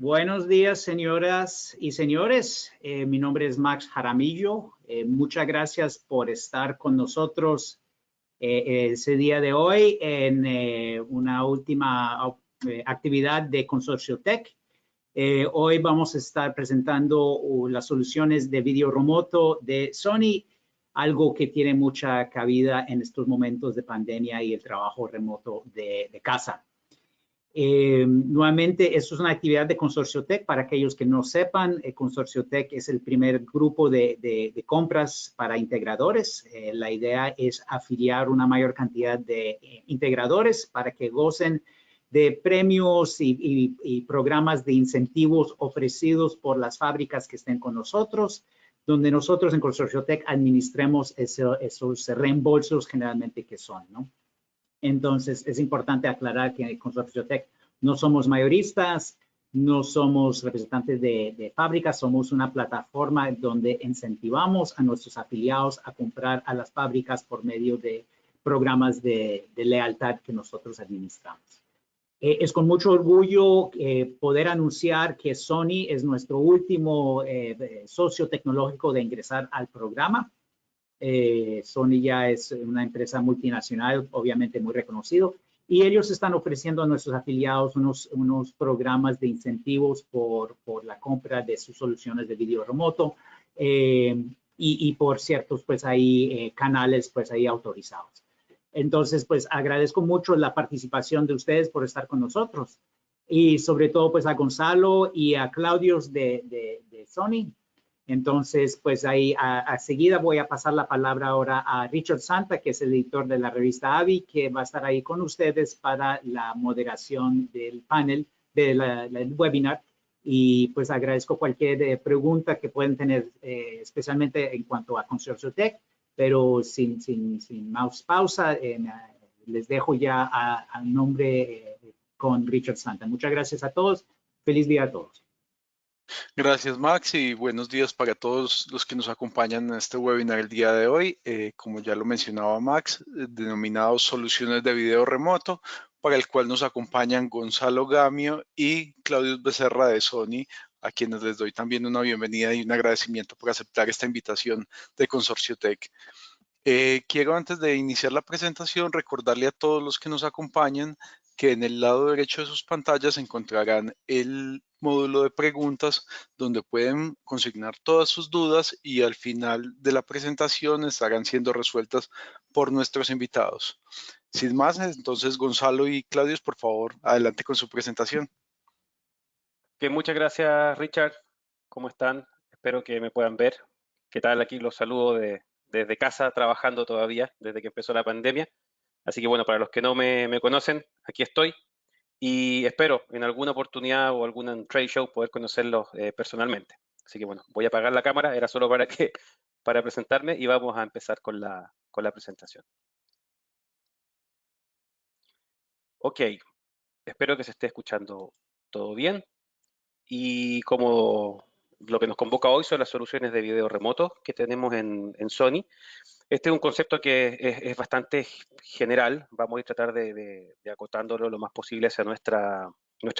Buenos días, señoras y señores. Mi nombre es Max Jaramillo. Muchas gracias por estar con nosotros ese día de hoy en una última actividad de Consorcio Tech. Hoy vamos a estar presentando las soluciones de video remoto de Sony, algo que tiene mucha cabida en estos momentos de pandemia y el trabajo remoto de casa. Nuevamente, esto es una actividad de Consorcio Tech. Para aquellos que no sepan, Consorcio Tech es el primer grupo de compras para integradores. La idea es afiliar una mayor cantidad de integradores para que gocen de premios y programas de incentivos ofrecidos por las fábricas que estén con nosotros, donde nosotros en Consorcio Tech administremos esos reembolsos generalmente que son, ¿no? Entonces, es importante aclarar que en Consorcio Tech no somos mayoristas, no somos representantes de fábricas, somos una plataforma donde incentivamos a nuestros afiliados a comprar a las fábricas por medio de programas de lealtad que nosotros administramos. Es con mucho orgullo poder anunciar que Sony es nuestro último socio tecnológico de ingresar al programa. Sony ya es una empresa multinacional, obviamente muy reconocido, y ellos están ofreciendo a nuestros afiliados unos programas de incentivos por la compra de sus soluciones de video remoto y por ciertos, pues ahí canales, pues ahí autorizados. Entonces, pues agradezco mucho la participación de ustedes por estar con nosotros y sobre todo, pues a Gonzalo y a Claudio de Sony. Entonces, pues ahí a seguida voy a pasar la palabra ahora a Richard Santa, que es el editor de la revista AVI, que va a estar ahí con ustedes para la moderación del panel, del webinar. Y pues agradezco cualquier pregunta que pueden tener, especialmente en cuanto a Consorcio Tech, pero sin más pausa, les dejo ya al nombre con Richard Santa. Muchas gracias a todos. Feliz día a todos. Gracias, Max, y buenos días para todos los que nos acompañan en este webinar el día de hoy. Como ya lo mencionaba Max, denominado Soluciones de Video Remoto, para el cual nos acompañan Gonzalo Gamio y Claudio Becerra de Sony, a quienes les doy también una bienvenida y un agradecimiento por aceptar esta invitación de Consorcio Tech. Quiero antes de iniciar la presentación recordarle a todos los que nos acompañan que en el lado derecho de sus pantallas encontrarán el módulo de preguntas donde pueden consignar todas sus dudas y al final de la presentación estarán siendo resueltas por nuestros invitados. Sin más, entonces Gonzalo y Claudio, por favor, adelante con su presentación. Muchas gracias, Richard. ¿Cómo están? Espero que me puedan ver. ¿Qué tal? Aquí los saludo desde casa, trabajando todavía, desde que empezó la pandemia. Así que bueno, para los que no me conocen, aquí estoy. Y espero en alguna oportunidad o algún trade show poder conocerlos personalmente. Así que bueno, voy a apagar la cámara, era solo para presentarme y vamos a empezar con la presentación. Ok, espero que se esté escuchando todo bien. Y como lo que nos convoca hoy son las soluciones de video remoto que tenemos en Sony. Este es un concepto que es bastante general. Vamos a tratar de acotándolo lo más posible hacia nuestra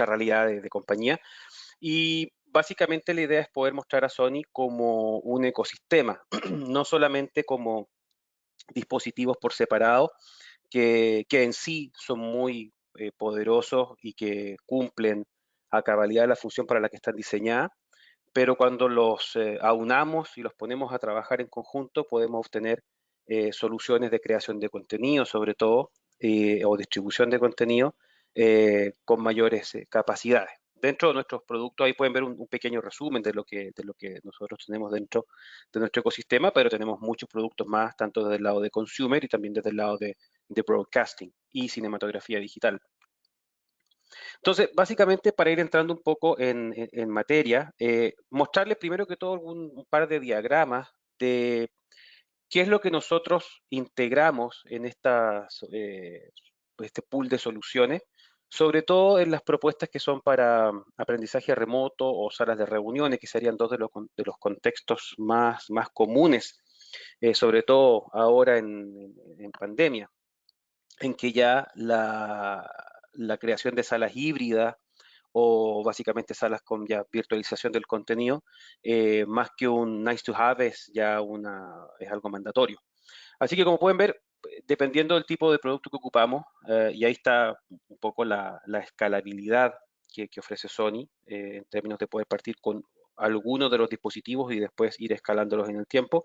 realidad de compañía. Y básicamente la idea es poder mostrar a Sony como un ecosistema, no solamente como dispositivos por separado, que en sí son muy poderosos y que cumplen a cabalidad la función para la que están diseñadas, pero cuando los aunamos y los ponemos a trabajar en conjunto, podemos obtener soluciones de creación de contenido, sobre todo, o distribución de contenido con mayores capacidades. Dentro de nuestros productos, ahí pueden ver un pequeño resumen de lo que nosotros tenemos dentro de nuestro ecosistema, pero tenemos muchos productos más, tanto desde el lado de consumer y también desde el lado de broadcasting y cinematografía digital. Entonces, básicamente, para ir entrando un poco en materia, mostrarles primero que todo un par de diagramas de qué es lo que nosotros integramos en este pool de soluciones, sobre todo en las propuestas que son para aprendizaje remoto o salas de reuniones, que serían dos de los contextos más comunes, sobre todo ahora en pandemia, en que ya la creación de salas híbridas o básicamente salas con ya virtualización del contenido, más que un nice to have es ya es algo mandatorio. Así que como pueden ver, dependiendo del tipo de producto que ocupamos, y ahí está un poco la escalabilidad que ofrece Sony, en términos de poder partir con algunos de los dispositivos y después ir escalándolos en el tiempo.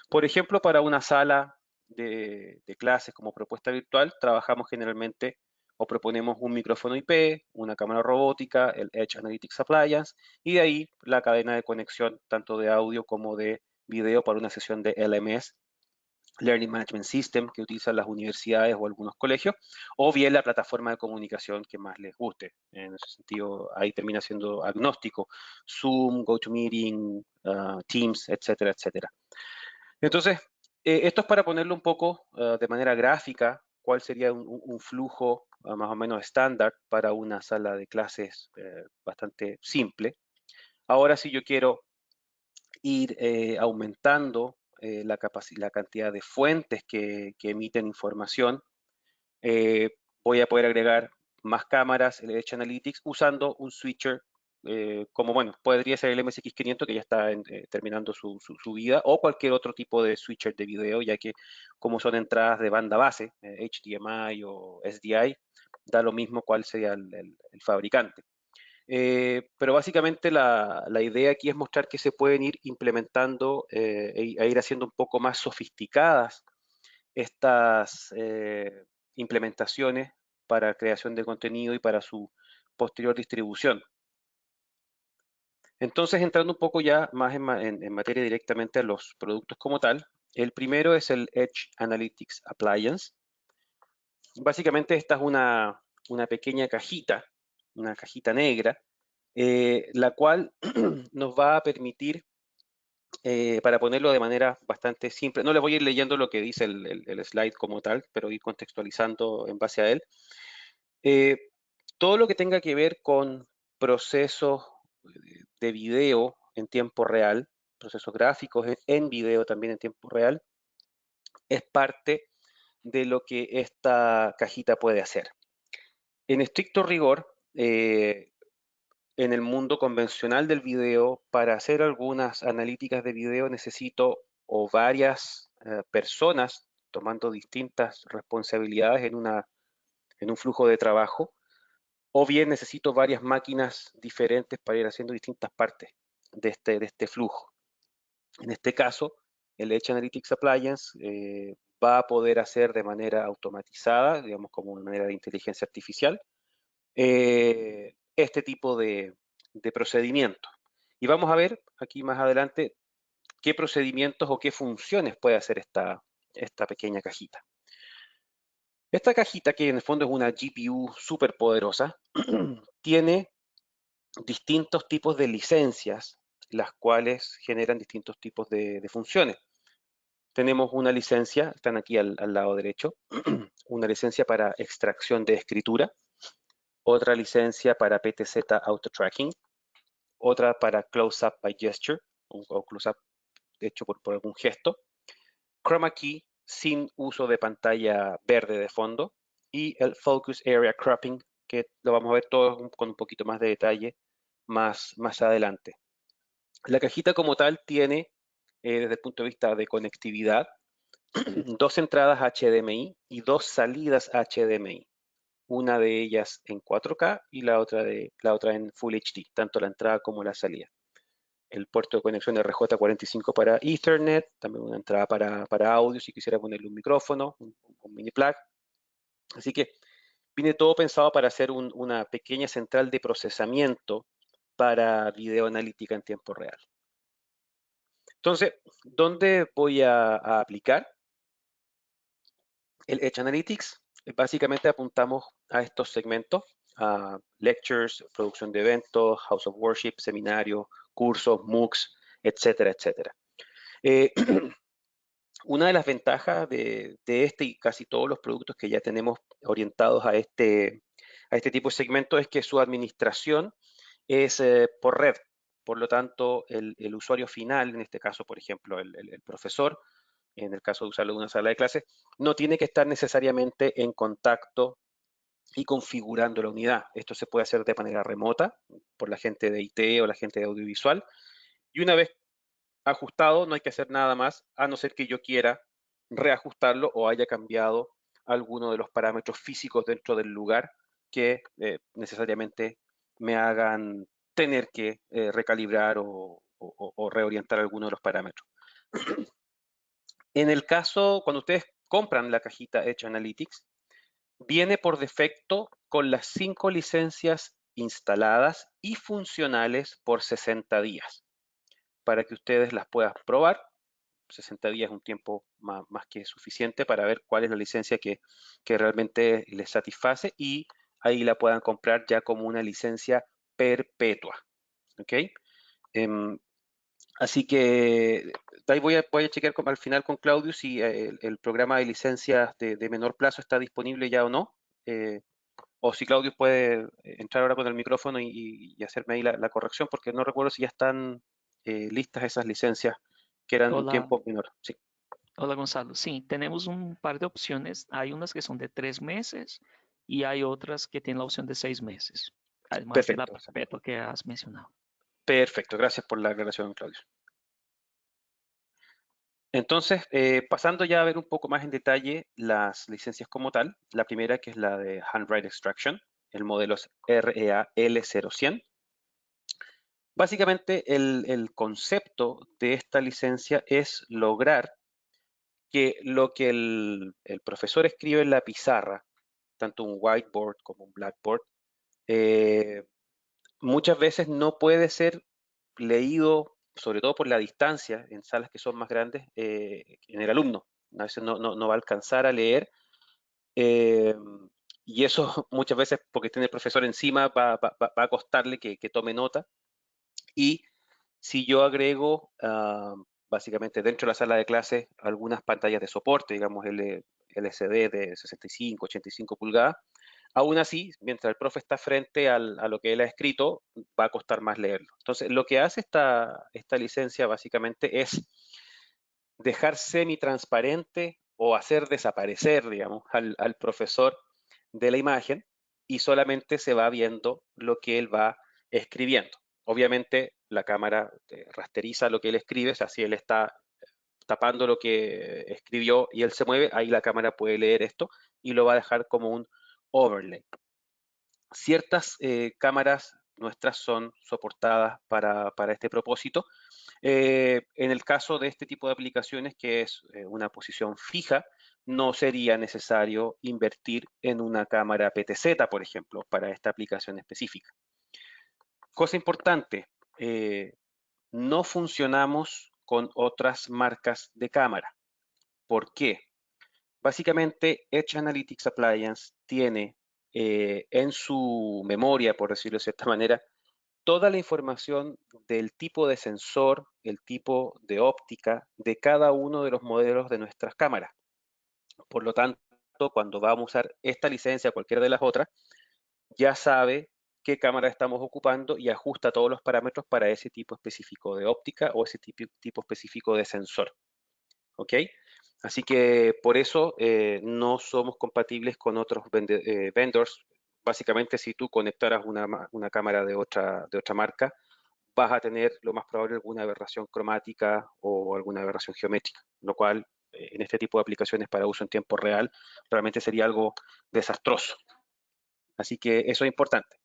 Por ejemplo, para una sala de clases como propuesta virtual, trabajamos generalmente o proponemos un micrófono IP, una cámara robótica, el Edge Analytics Appliance, y de ahí la cadena de conexión tanto de audio como de video para una sesión de LMS, Learning Management System, que utilizan las universidades o algunos colegios, o bien la plataforma de comunicación que más les guste. En ese sentido, ahí termina siendo agnóstico, Zoom, GoToMeeting, Teams, etcétera, etcétera. Entonces, esto es para ponerlo un poco de manera gráfica, cuál sería un flujo más o menos estándar para una sala de clases bastante simple. Ahora, si yo quiero ir aumentando la cantidad de fuentes que emiten información, voy a poder agregar más cámaras, el Edge Analytics, usando un switcher como, bueno, podría ser el MSX500 que ya está terminando su vida, o cualquier otro tipo de switcher de video, ya que como son entradas de banda base, HDMI o SDI, da lo mismo cuál sea el fabricante. Pero básicamente la idea aquí es mostrar que se pueden ir implementando e ir haciendo un poco más sofisticadas estas implementaciones para creación de contenido y para su posterior distribución. Entonces, entrando un poco ya más en materia directamente a los productos como tal, el primero es el Edge Analytics Appliance. Básicamente esta es una pequeña cajita, una cajita negra, la cual nos va a permitir, para ponerlo de manera bastante simple, no les voy a ir leyendo lo que dice el slide como tal, pero ir contextualizando en base a él. Todo lo que tenga que ver con procesos de video en tiempo real, procesos gráficos en video también en tiempo real, es parte de lo que esta cajita puede hacer. En estricto rigor, en el mundo convencional del video, para hacer algunas analíticas de video necesito o varias personas tomando distintas responsabilidades en un flujo de trabajo, o bien necesito varias máquinas diferentes para ir haciendo distintas partes de este flujo. En este caso, el Edge Analytics Appliance va a poder hacer de manera automatizada, digamos como de manera de inteligencia artificial, este tipo de procedimientos. Y vamos a ver aquí más adelante qué procedimientos o qué funciones puede hacer esta pequeña cajita. Esta cajita, que en el fondo es una GPU súper poderosa, tiene distintos tipos de licencias, las cuales generan distintos tipos de funciones. Tenemos una licencia, están aquí al lado derecho, una licencia para extracción de escritura, otra licencia para PTZ Auto Tracking, otra para Close-Up by Gesture, o Close-Up hecho por algún gesto, Chroma Key sin uso de pantalla verde de fondo, y el Focus Area Cropping, que lo vamos a ver todo con un poquito más de detalle más adelante. La cajita como tal tiene, desde el punto de vista de conectividad, dos entradas HDMI y dos salidas HDMI. Una de ellas en 4K y la otra en Full HD, tanto la entrada como la salida. El puerto de conexión RJ45 para Ethernet, también una entrada para audio si quisiera ponerle un micrófono, un mini plug. Así que viene todo pensado para hacer una pequeña central de procesamiento para videoanalítica en tiempo real. Entonces, ¿dónde voy a aplicar el Edge Analytics? Básicamente apuntamos a estos segmentos, a lectures, producción de eventos, house of worship, seminarios, cursos, MOOCs, etcétera, etcétera. Una de las ventajas de este y casi todos los productos que ya tenemos orientados a este tipo de segmentos es que su administración es por red. Por lo tanto, el usuario final, en este caso, por ejemplo, el profesor, en el caso de usarlo en una sala de clases, no tiene que estar necesariamente en contacto y configurando la unidad. Esto se puede hacer de manera remota por la gente de IT o la gente de audiovisual. Y una vez ajustado, no hay que hacer nada más, a no ser que yo quiera reajustarlo o haya cambiado alguno de los parámetros físicos dentro del lugar que necesariamente me hagan tener que recalibrar o reorientar alguno de los parámetros. En el caso, cuando ustedes compran la cajita Edge Analytics, viene por defecto con las 5 licencias instaladas y funcionales por 60 días, para que ustedes las puedan probar. 60 días es un tiempo más que suficiente para ver cuál es la licencia que realmente les satisface y ahí la puedan comprar ya como una licencia perpetua. ¿Ok? Así que ahí voy a chequear al final con Claudio si el programa de licencias de menor plazo está disponible ya o no. O si Claudio puede entrar ahora con el micrófono y hacerme ahí la corrección, porque no recuerdo si ya están listas esas licencias que eran un Hola, tiempo menor. Sí. hola Gonzalo. Sí, tenemos un par de opciones. Hay unas que son de 3 meses y hay otras que tienen la opción de 6 meses, además de la Perfecto. perpetua que has mencionado. Perfecto. Gracias por la aclaración, Claudio. Entonces, pasando ya a ver un poco más en detalle las licencias como tal. La primera, que es la de Handwrite Extraction, el modelo es REA-L0100. Básicamente, el concepto de esta licencia es lograr que lo que el profesor escribe en la pizarra, tanto un whiteboard como un blackboard, muchas veces no puede ser leído, sobre todo por la distancia, en salas que son más grandes, en el alumno. A veces no va a alcanzar a leer. Y eso muchas veces, porque tiene el profesor encima, va a costarle que tome nota. Y si yo agrego, básicamente dentro de la sala de clases, algunas pantallas de soporte, digamos LCD de 65, 85 pulgadas, aún así, mientras el profe está frente a lo que él ha escrito, va a costar más leerlo. Entonces, lo que hace esta licencia básicamente es dejar semi-transparente o hacer desaparecer, digamos, al profesor de la imagen y solamente se va viendo lo que él va escribiendo. Obviamente, la cámara rasteriza lo que él escribe, o sea, si él está tapando lo que escribió y él se mueve, ahí la cámara puede leer esto y lo va a dejar como un overlay. Ciertas cámaras nuestras son soportadas para este propósito. En el caso de este tipo de aplicaciones, que es una posición fija, no sería necesario invertir en una cámara PTZ, por ejemplo, para esta aplicación específica. Cosa importante, no funcionamos con otras marcas de cámara. ¿Por qué? Básicamente, Edge Analytics Appliance tiene en su memoria, por decirlo de cierta manera, toda la información del tipo de sensor, el tipo de óptica de cada uno de los modelos de nuestras cámaras. Por lo tanto, cuando vamos a usar esta licencia, cualquiera de las otras, ya sabe qué cámara estamos ocupando y ajusta todos los parámetros para ese tipo específico de óptica o ese tipo específico de sensor. ¿Ok? Así que por eso no somos compatibles con otros vendors. Básicamente, si tú conectaras una cámara de otra marca, vas a tener lo más probable alguna aberración cromática o alguna aberración geométrica, lo cual en este tipo de aplicaciones para uso en tiempo real realmente sería algo desastroso. Así que eso es importante.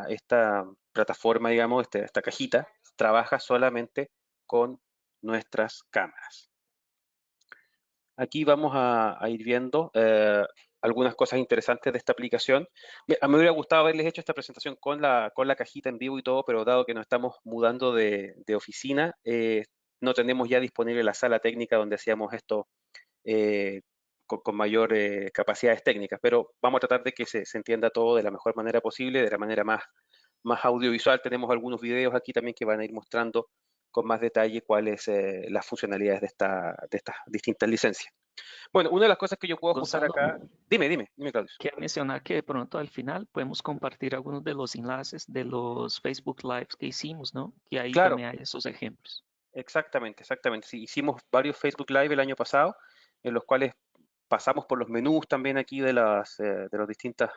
Esta plataforma, digamos, esta cajita, trabaja solamente con nuestras cámaras. Aquí vamos a ir viendo algunas cosas interesantes de esta aplicación. A mí me hubiera gustado haberles hecho esta presentación con la cajita en vivo y todo, pero dado que nos estamos mudando de oficina, no tenemos ya disponible la sala técnica donde hacíamos esto con mayor capacidades técnicas, pero vamos a tratar de que se entienda todo de la mejor manera posible, de la manera más audiovisual. Tenemos algunos videos aquí también que van a ir mostrando con más detalle cuáles las funcionalidades de estas distintas licencias. Bueno, una de las cosas que yo puedo ajustar acá... Dime, Claudio. Quiero mencionar que de pronto al final podemos compartir algunos de los enlaces de los Facebook Lives que hicimos, ¿no? Que ahí Claro. también hay esos ejemplos. Exactamente. Sí, hicimos varios Facebook Live el año pasado, en los cuales pasamos por los menús también aquí de los distintos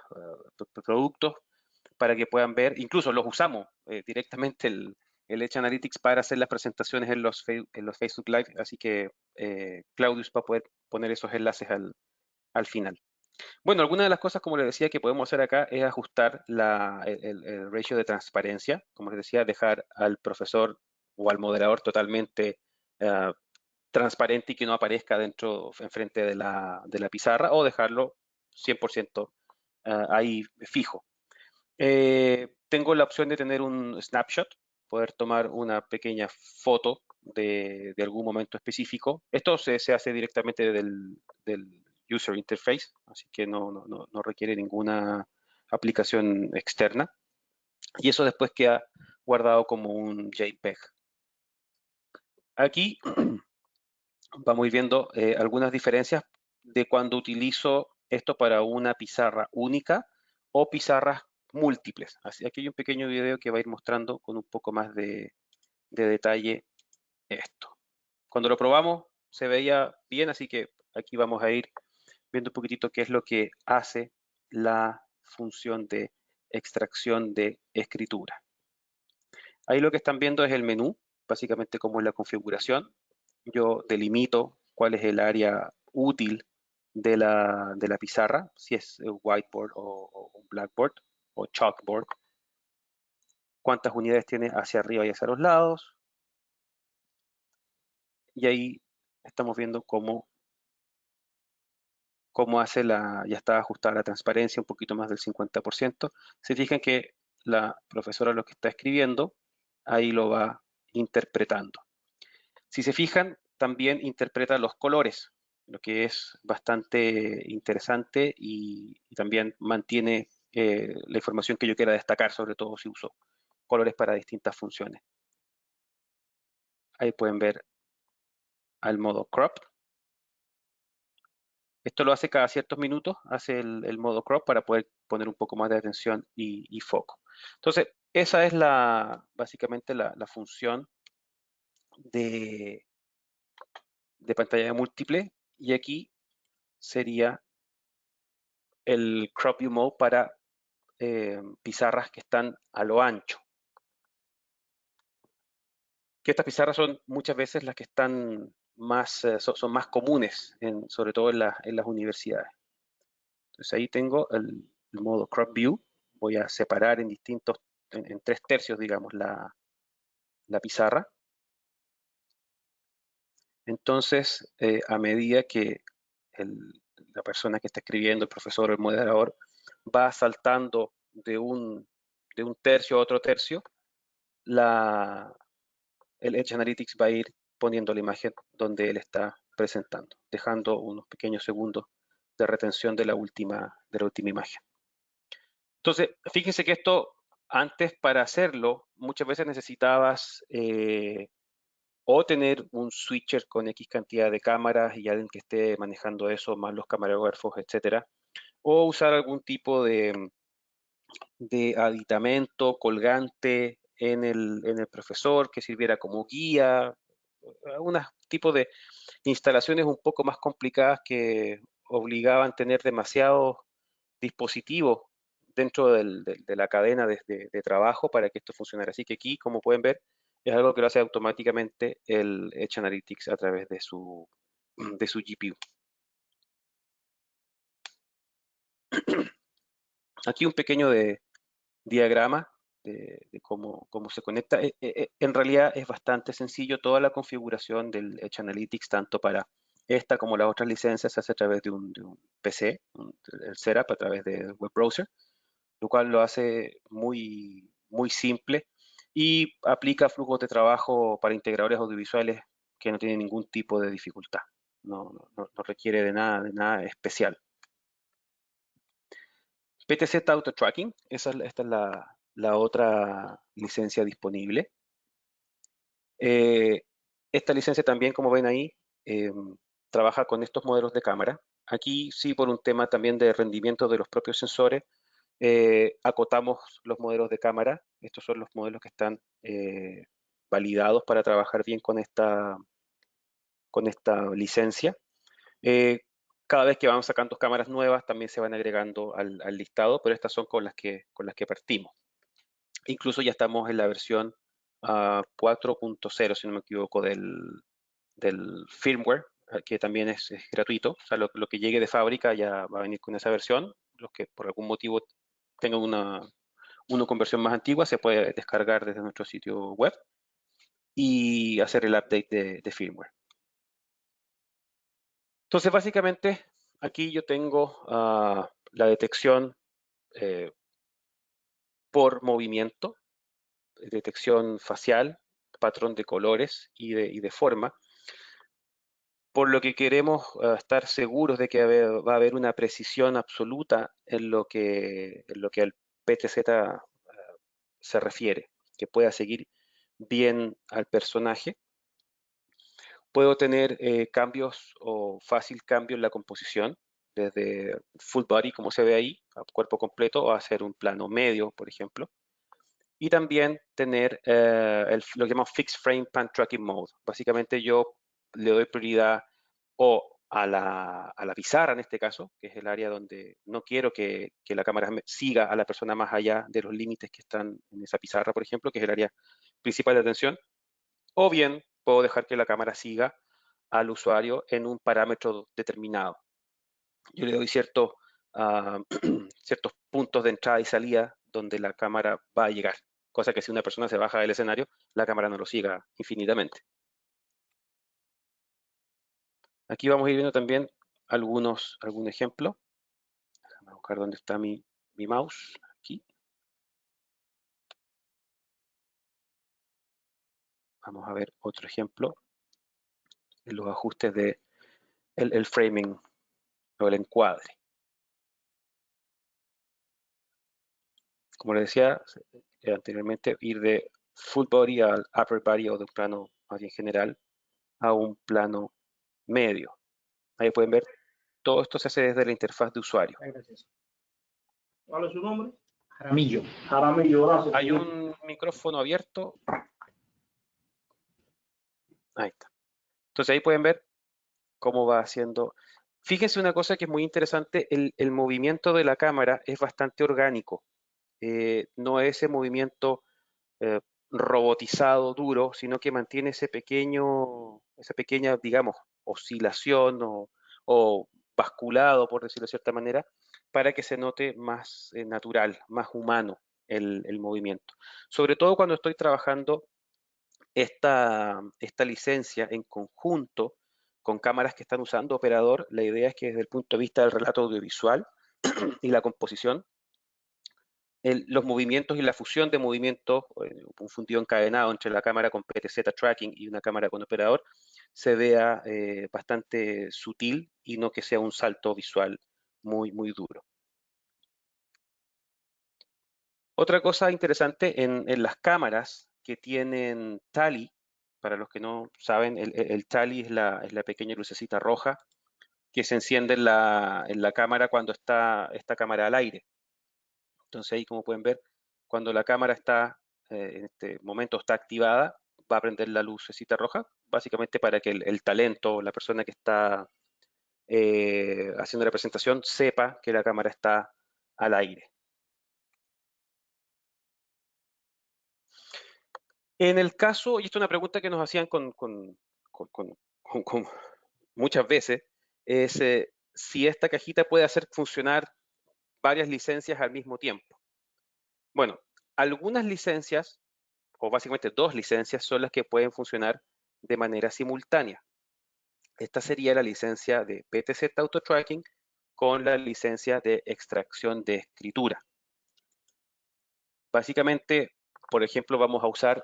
productos para que puedan ver, incluso los usamos directamente el Edge Analytics para hacer las presentaciones en los Facebook Live, así que Claudius va a poder poner esos enlaces al final. Bueno, algunas de las cosas, como les decía, que podemos hacer acá es ajustar el ratio de transparencia. Como les decía, dejar al profesor o al moderador totalmente transparente y que no aparezca enfrente de la pizarra, o dejarlo 100% ahí fijo. Tengo la opción de tener un snapshot, poder tomar una pequeña foto de algún momento específico. Esto se hace directamente del user interface, así que no requiere ninguna aplicación externa. Y eso después queda guardado como un JPEG. Aquí vamos viendo algunas diferencias de cuando utilizo esto para una pizarra única o pizarras múltiples. Así, aquí hay un pequeño video que va a ir mostrando con un poco más de detalle esto. Cuando lo probamos se veía bien, así que aquí vamos a ir viendo un poquitito qué es lo que hace la función de extracción de escritura. Ahí lo que están viendo es el menú, básicamente cómo es la configuración. Yo delimito cuál es el área útil de la pizarra, si es whiteboard o blackboard o chalkboard. Cuántas unidades tiene hacia arriba y hacia los lados. Y ahí estamos viendo cómo hace ya está ajustada la transparencia, un poquito más del 50%. Se fijan que la profesora lo que está escribiendo, ahí lo va interpretando. Si se fijan, también interpreta los colores, lo que es bastante interesante y también mantiene la información que yo quiera destacar, sobre todo si uso colores para distintas funciones. Ahí pueden ver al modo crop. Esto lo hace cada ciertos minutos, hace el modo crop para poder poner un poco más de atención y foco. Entonces, esa es básicamente la función de pantalla múltiple, y aquí sería el crop view mode para pizarras que están a lo ancho. Que estas pizarras son muchas veces las que están más, son más comunes, sobre todo en las universidades. Entonces ahí tengo el modo crop view. Voy a separar en 3 tercios, digamos, la pizarra. Entonces, a medida que la persona que está escribiendo, el profesor o el moderador, va saltando de un tercio a otro tercio, el Edge Analytics va a ir poniendo la imagen donde él está presentando, dejando unos pequeños segundos de retención de la última imagen. Entonces, fíjense que esto, antes para hacerlo, muchas veces necesitabas o tener un switcher con X cantidad de cámaras y alguien que esté manejando eso, más los camarógrafos, etcétera, o usar algún tipo de aditamento colgante en el profesor que sirviera como guía, algunos tipos de instalaciones un poco más complicadas que obligaban a tener demasiados dispositivos dentro de la cadena de trabajo para que esto funcionara. Así que aquí, como pueden ver, es algo que lo hace automáticamente el Edge Analytics a través de su GPU. Aquí un pequeño diagrama de cómo se conecta. En realidad es bastante sencillo. Toda la configuración del Edge Analytics, tanto para esta como las otras licencias, se hace a través de un PC, el setup a través del web browser, lo cual lo hace muy, muy simple y aplica flujos de trabajo para integradores audiovisuales que no tienen ningún tipo de dificultad. No requiere de nada especial. PTZ Auto Tracking, esta es la otra licencia disponible. Esta licencia también, como ven ahí, trabaja con estos modelos de cámara. Aquí sí, por un tema también de rendimiento de los propios sensores, acotamos los modelos de cámara. Estos son los modelos que están validados para trabajar bien con esta licencia. Cada vez que vamos sacando cámaras nuevas, también se van agregando al listado, pero estas son con las que partimos. Incluso ya estamos en la versión 4.0, si no me equivoco, del firmware, que también es gratuito. O sea, lo que llegue de fábrica ya va a venir con esa versión. Los que por algún motivo tengan una conversión más antigua, se puede descargar desde nuestro sitio web y hacer el update de firmware. Entonces, básicamente, aquí yo tengo la detección por movimiento, detección facial, patrón de colores y de forma, por lo que queremos estar seguros de que va a haber una precisión absoluta en lo que al PTZ se refiere, que pueda seguir bien al personaje. Puedo tener cambios o fácil cambio en la composición, desde full body, como se ve ahí, a cuerpo completo, o hacer un plano medio, por ejemplo. Y también tener lo que llamamos Fixed Frame Pan Tracking Mode. Básicamente yo le doy prioridad o a la pizarra, en este caso, que es el área donde no quiero que la cámara siga a la persona más allá de los límites que están en esa pizarra, por ejemplo, que es el área principal de atención. O bien puedo dejar que la cámara siga al usuario en un parámetro determinado. Yo le doy ciertos puntos de entrada y salida donde la cámara va a llegar, cosa que si una persona se baja del escenario, la cámara no lo siga infinitamente. Aquí vamos a ir viendo también algún ejemplo. Déjame buscar dónde está mi mouse. Aquí. Vamos a ver otro ejemplo en los ajustes de el framing o el encuadre. Como les decía anteriormente, ir de full body al upper body o de un plano más bien general a un plano medio. Ahí pueden ver, todo esto se hace desde la interfaz de usuario. Gracias. ¿Cuál es su nombre? Jaramillo. Jaramillo, gracias. Hay un micrófono abierto. Ahí está. Entonces ahí pueden ver cómo va haciendo. Fíjense una cosa que es muy interesante, el movimiento de la cámara es bastante orgánico. No es ese movimiento robotizado, duro, sino que mantiene esa pequeña, digamos, oscilación o basculado, por decirlo de cierta manera, para que se note más natural, más humano el movimiento. Sobre todo cuando estoy trabajando esta licencia en conjunto con cámaras que están usando operador, la idea es que desde el punto de vista del relato audiovisual y la composición, los movimientos y la fusión de movimientos, un fundido encadenado entre la cámara con PTZ tracking y una cámara con operador, se vea bastante sutil y no que sea un salto visual muy, muy duro. Otra cosa interesante en las cámaras que tienen Tally, para los que no saben, el Tally es la pequeña lucecita roja que se enciende en la cámara cuando está esta cámara al aire. Entonces ahí, como pueden ver, cuando la cámara está, en este momento está activada, va a prender la lucecita roja, básicamente para que el talento, la persona que está haciendo la presentación, sepa que la cámara está al aire. En el caso, y esto es una pregunta que nos hacían muchas veces, es si esta cajita puede hacer funcionar varias licencias al mismo tiempo. Bueno, algunas licencias, o básicamente 2 licencias, son las que pueden funcionar de manera simultánea. Esta sería la licencia de PTZ Auto Tracking con la licencia de extracción de escritura. Básicamente, por ejemplo, vamos a usar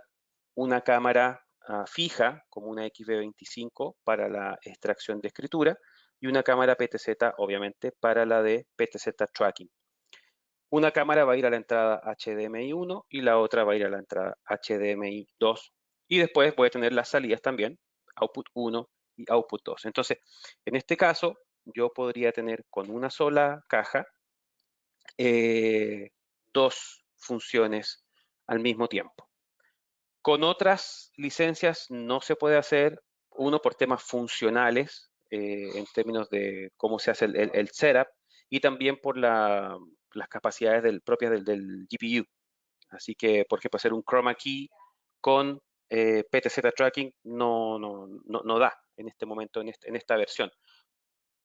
una cámara fija, como una XB25, para la extracción de escritura, y una cámara PTZ, obviamente, para la de PTZ Tracking. Una cámara va a ir a la entrada HDMI 1 y la otra va a ir a la entrada HDMI 2. Y después voy a tener las salidas también, output 1 y output 2. Entonces, en este caso, yo podría tener con una sola caja 2 funciones al mismo tiempo. Con otras licencias no se puede hacer, uno por temas funcionales, en términos de cómo se hace el setup y también por las capacidades propias del GPU. Así que, por ejemplo, hacer un chroma key con PTZ tracking no da en este momento, en esta versión.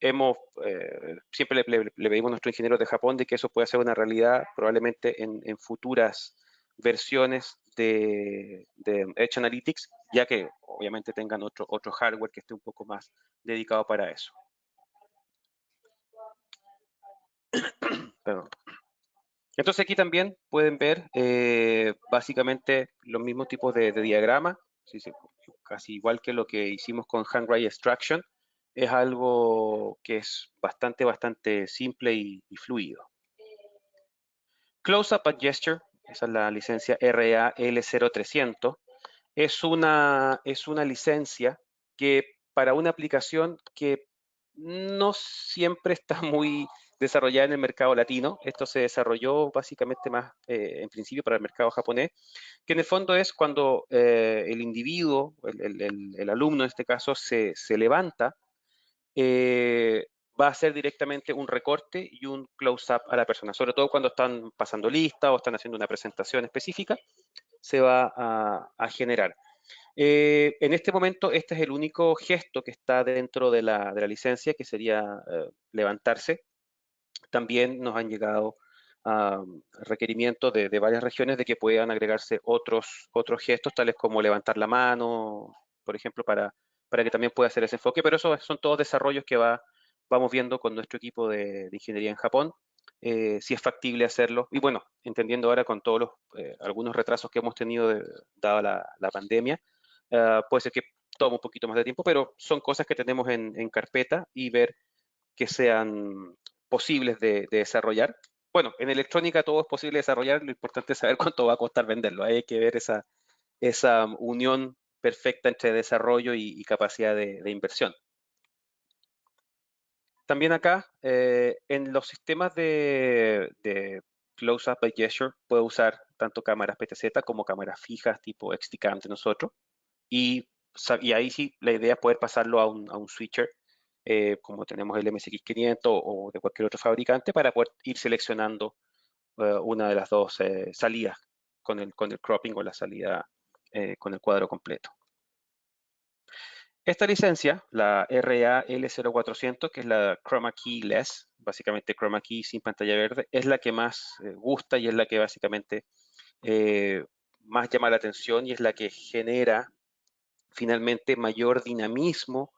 Siempre le pedimos a nuestros ingenieros de Japón de que eso pueda ser una realidad probablemente en futuras versiones de Edge Analytics, ya que obviamente tengan otro hardware que esté un poco más dedicado para eso. Perdón. Entonces aquí también pueden ver básicamente los mismos tipos de diagrama, casi igual que lo que hicimos con Handwrite Extraction. Es algo que es bastante simple y fluido. Close Up and Gesture, esa es la licencia RAL0300, es una licencia que para una aplicación que no siempre está muy desarrollada en el mercado latino. Esto se desarrolló básicamente más en principio para el mercado japonés, que en el fondo es cuando el individuo, el alumno en este caso, se levanta, va a hacer directamente un recorte y un close-up a la persona, sobre todo cuando están pasando lista o están haciendo una presentación específica, se va a generar. En este momento, este es el único gesto que está dentro de la licencia, que sería levantarse. También nos han llegado requerimientos de varias regiones de que puedan agregarse otros gestos, tales como levantar la mano, por ejemplo, para que también pueda hacer ese enfoque, pero esos son todos desarrollos que vamos viendo con nuestro equipo de ingeniería en Japón, si es factible hacerlo. Y bueno, entendiendo ahora con todos algunos retrasos que hemos tenido dada la pandemia, puede ser que tome un poquito más de tiempo, pero son cosas que tenemos en carpeta y ver que sean posibles de desarrollar. Bueno, en electrónica todo es posible de desarrollar, lo importante es saber cuánto va a costar venderlo. Hay que ver esa unión perfecta entre desarrollo y capacidad de inversión. También acá, en los sistemas de Close-Up by Gesture, puedo usar tanto cámaras PTZ como cámaras fijas tipo XT-Cam de nosotros. Y ahí sí, la idea es poder pasarlo a un switcher, como tenemos el MSX500 o de cualquier otro fabricante, para poder ir seleccionando una de las dos salidas con el cropping o la salida con el cuadro completo. Esta licencia, la RAL0400, que es la Chroma Key Less, básicamente Chroma Key sin pantalla verde, es la que más gusta y es la que básicamente más llama la atención y es la que genera finalmente mayor dinamismo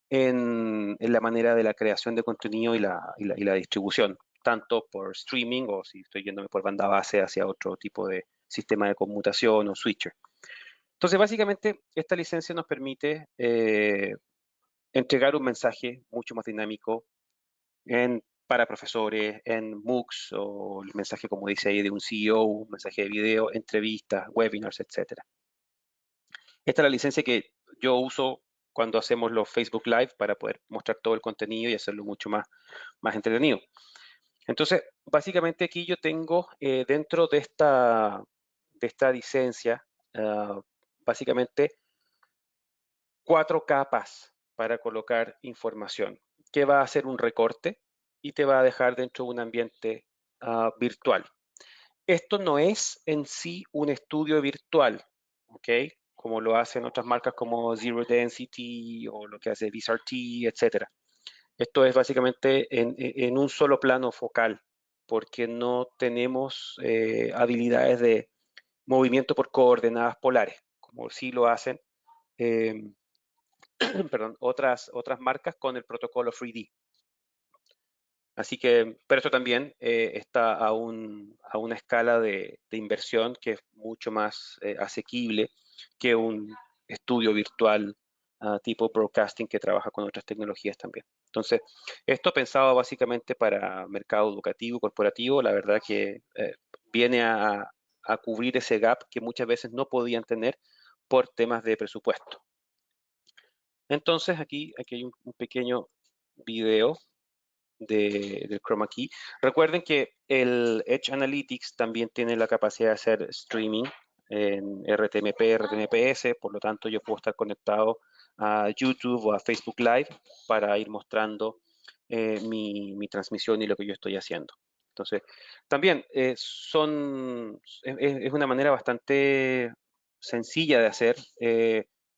en la manera de la creación de contenido y la distribución, tanto por streaming o si estoy yéndome por banda base hacia otro tipo de sistema de conmutación o switcher. Entonces, básicamente, esta licencia nos permite entregar un mensaje mucho más dinámico para profesores, en MOOCs, o el mensaje, como dice ahí, de un CEO, un mensaje de video, entrevistas, webinars, etc. Esta es la licencia que yo uso cuando hacemos los Facebook Live para poder mostrar todo el contenido y hacerlo mucho más entretenido. Entonces, básicamente aquí yo tengo dentro de esta licencia, básicamente 4 capas para colocar información, que va a hacer un recorte y te va a dejar dentro de un ambiente virtual. Esto no es en sí un estudio virtual, ¿ok? Como lo hacen otras marcas como Zero Density o lo que hace VSRT, etc. Esto es básicamente en un solo plano focal, porque no tenemos habilidades de movimiento por coordenadas polares, como sí lo hacen perdón, otras marcas con el protocolo 3D. Así que, pero eso también está a una escala de inversión que es mucho más asequible que un estudio virtual tipo broadcasting que trabaja con otras tecnologías también. Entonces, esto pensado básicamente para mercado educativo, corporativo, la verdad que viene a cubrir ese gap que muchas veces no podían tener por temas de presupuesto. Entonces, aquí hay un pequeño video del Chroma Key. Recuerden que el Edge Analytics también tiene la capacidad de hacer streaming en RTMP, RTMPS, por lo tanto yo puedo estar conectado a YouTube o a Facebook Live para ir mostrando mi transmisión y lo que yo estoy haciendo. Entonces, también es una manera bastante sencilla de hacer.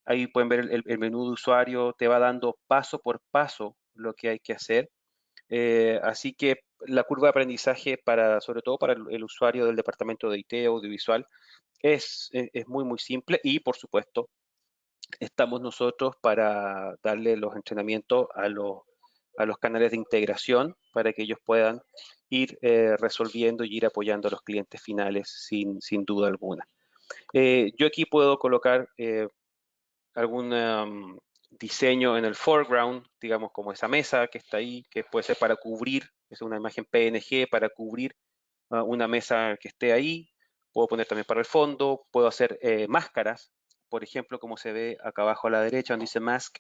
Ahí pueden ver el menú de usuario, te va dando paso por paso lo que hay que hacer. Así que la curva de aprendizaje, sobre todo para el usuario del departamento de IT audiovisual, es muy, muy simple y, por supuesto, estamos nosotros para darle los entrenamientos a los canales de integración para que ellos puedan ir resolviendo y ir apoyando a los clientes finales sin duda alguna. Yo aquí puedo colocar algún diseño en el foreground, digamos como esa mesa que está ahí, que puede ser para cubrir, es una imagen PNG para cubrir una mesa que esté ahí. Puedo poner también para el fondo, puedo hacer máscaras, por ejemplo, como se ve acá abajo a la derecha, donde dice mask.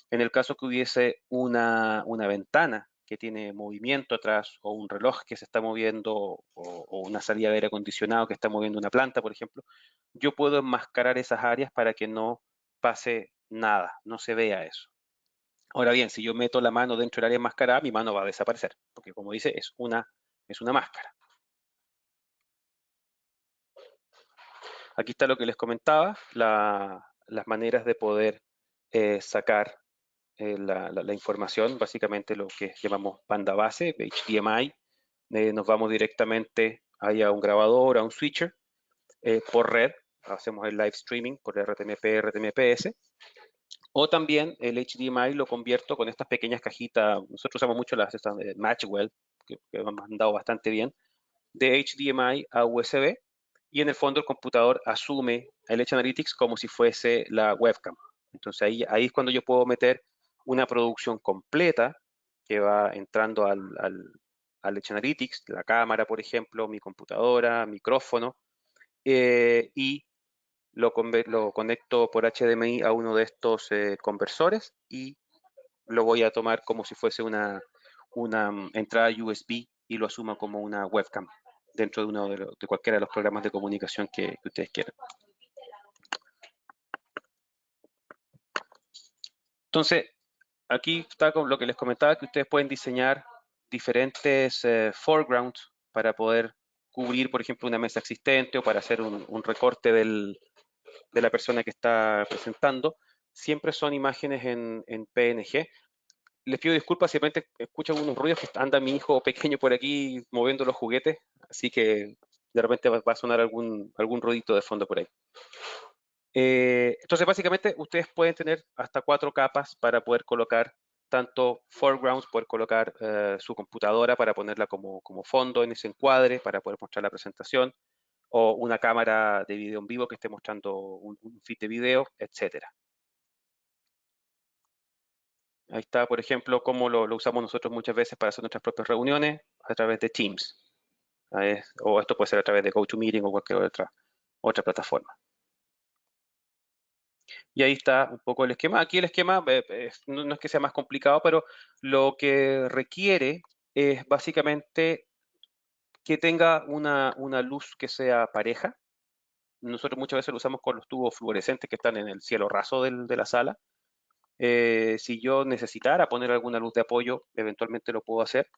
En el caso que hubiese una ventana que tiene movimiento atrás, o un reloj que se está moviendo, o una salida de aire acondicionado que está moviendo una planta, por ejemplo, yo puedo enmascarar esas áreas para que no pase nada, no se vea eso. Ahora bien, si yo meto la mano dentro del área enmascarada, mi mano va a desaparecer, porque como dice, es una máscara. Aquí está lo que les comentaba, las maneras de poder sacar la información, básicamente lo que llamamos banda base, HDMI. Nos vamos directamente ahí a un grabador, a un switcher, por red, hacemos el live streaming por RTMP, RTMPS, o también el HDMI lo convierto con estas pequeñas cajitas, nosotros usamos mucho las Matchwell, que me han dado bastante bien, de HDMI a USB, y en el fondo el computador asume el Edge Analytics como si fuese la webcam. Entonces ahí es cuando yo puedo meter una producción completa que va entrando al Edge Analytics, la cámara, por ejemplo, mi computadora, micrófono, y lo conecto por HDMI a uno de estos conversores y lo voy a tomar como si fuese una entrada USB y lo asuma como una webcam dentro de cualquiera de los programas de comunicación que ustedes quieran. Entonces, aquí está con lo que les comentaba, que ustedes pueden diseñar diferentes foregrounds para poder cubrir, por ejemplo, una mesa existente o para hacer un recorte de la persona que está presentando. Siempre son imágenes en PNG. Les pido disculpas si de repente escuchan unos ruidos, que anda mi hijo pequeño por aquí moviendo los juguetes, así que de repente va a sonar algún ruidito de fondo por ahí. Entonces, básicamente, ustedes pueden tener hasta 4 capas para poder colocar tanto foregrounds, poder colocar su computadora para ponerla como fondo en ese encuadre, para poder mostrar la presentación, o una cámara de video en vivo que esté mostrando un feed de video, etcétera. Ahí está, por ejemplo, cómo lo usamos nosotros muchas veces para hacer nuestras propias reuniones a través de Teams. O esto puede ser a través de GoToMeeting o cualquier otra plataforma. Y ahí está un poco el esquema. Aquí el esquema no es que sea más complicado, pero lo que requiere es básicamente que tenga una luz que sea pareja. Nosotros muchas veces lo usamos con los tubos fluorescentes que están en el cielo raso de la sala. Si yo necesitara poner alguna luz de apoyo, eventualmente lo puedo hacer.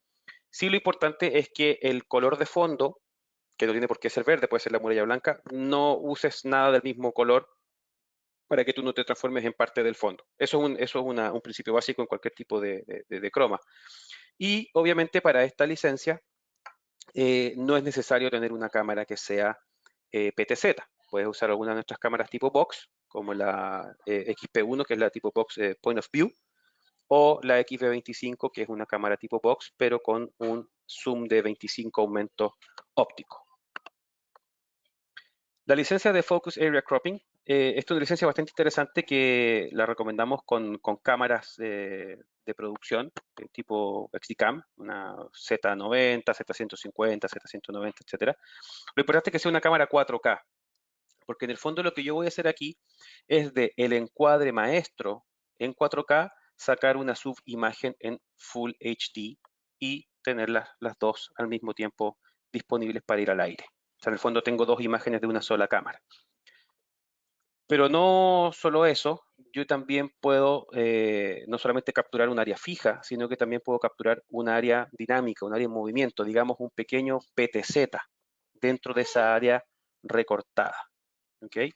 Sí, lo importante es que el color de fondo, que no tiene por qué ser verde, puede ser la muralla blanca, no uses nada del mismo color para que tú no te transformes en parte del fondo. Eso es un principio básico en cualquier tipo de croma. Y obviamente para esta licencia no es necesario tener una cámara que sea PTZ. Puedes usar alguna de nuestras cámaras tipo box, como la XP1, que es la tipo box Point of View, o la XB25, que es una cámara tipo box, pero con un zoom de 25 aumento óptico. La licencia de Focus Area Cropping, esta es una licencia bastante interesante que la recomendamos con cámaras de producción tipo XDCAM, una Z90, Z150, Z190, etc. Lo importante es que sea una cámara 4K, porque en el fondo lo que yo voy a hacer aquí es de el encuadre maestro en 4K sacar una subimagen en Full HD y tener las dos al mismo tiempo disponibles para ir al aire. O sea, en el fondo tengo dos imágenes de una sola cámara. Pero no solo eso, yo también puedo no solamente capturar un área fija, sino que también puedo capturar un área dinámica, un área en movimiento, digamos un pequeño PTZ dentro de esa área recortada. ¿Okay?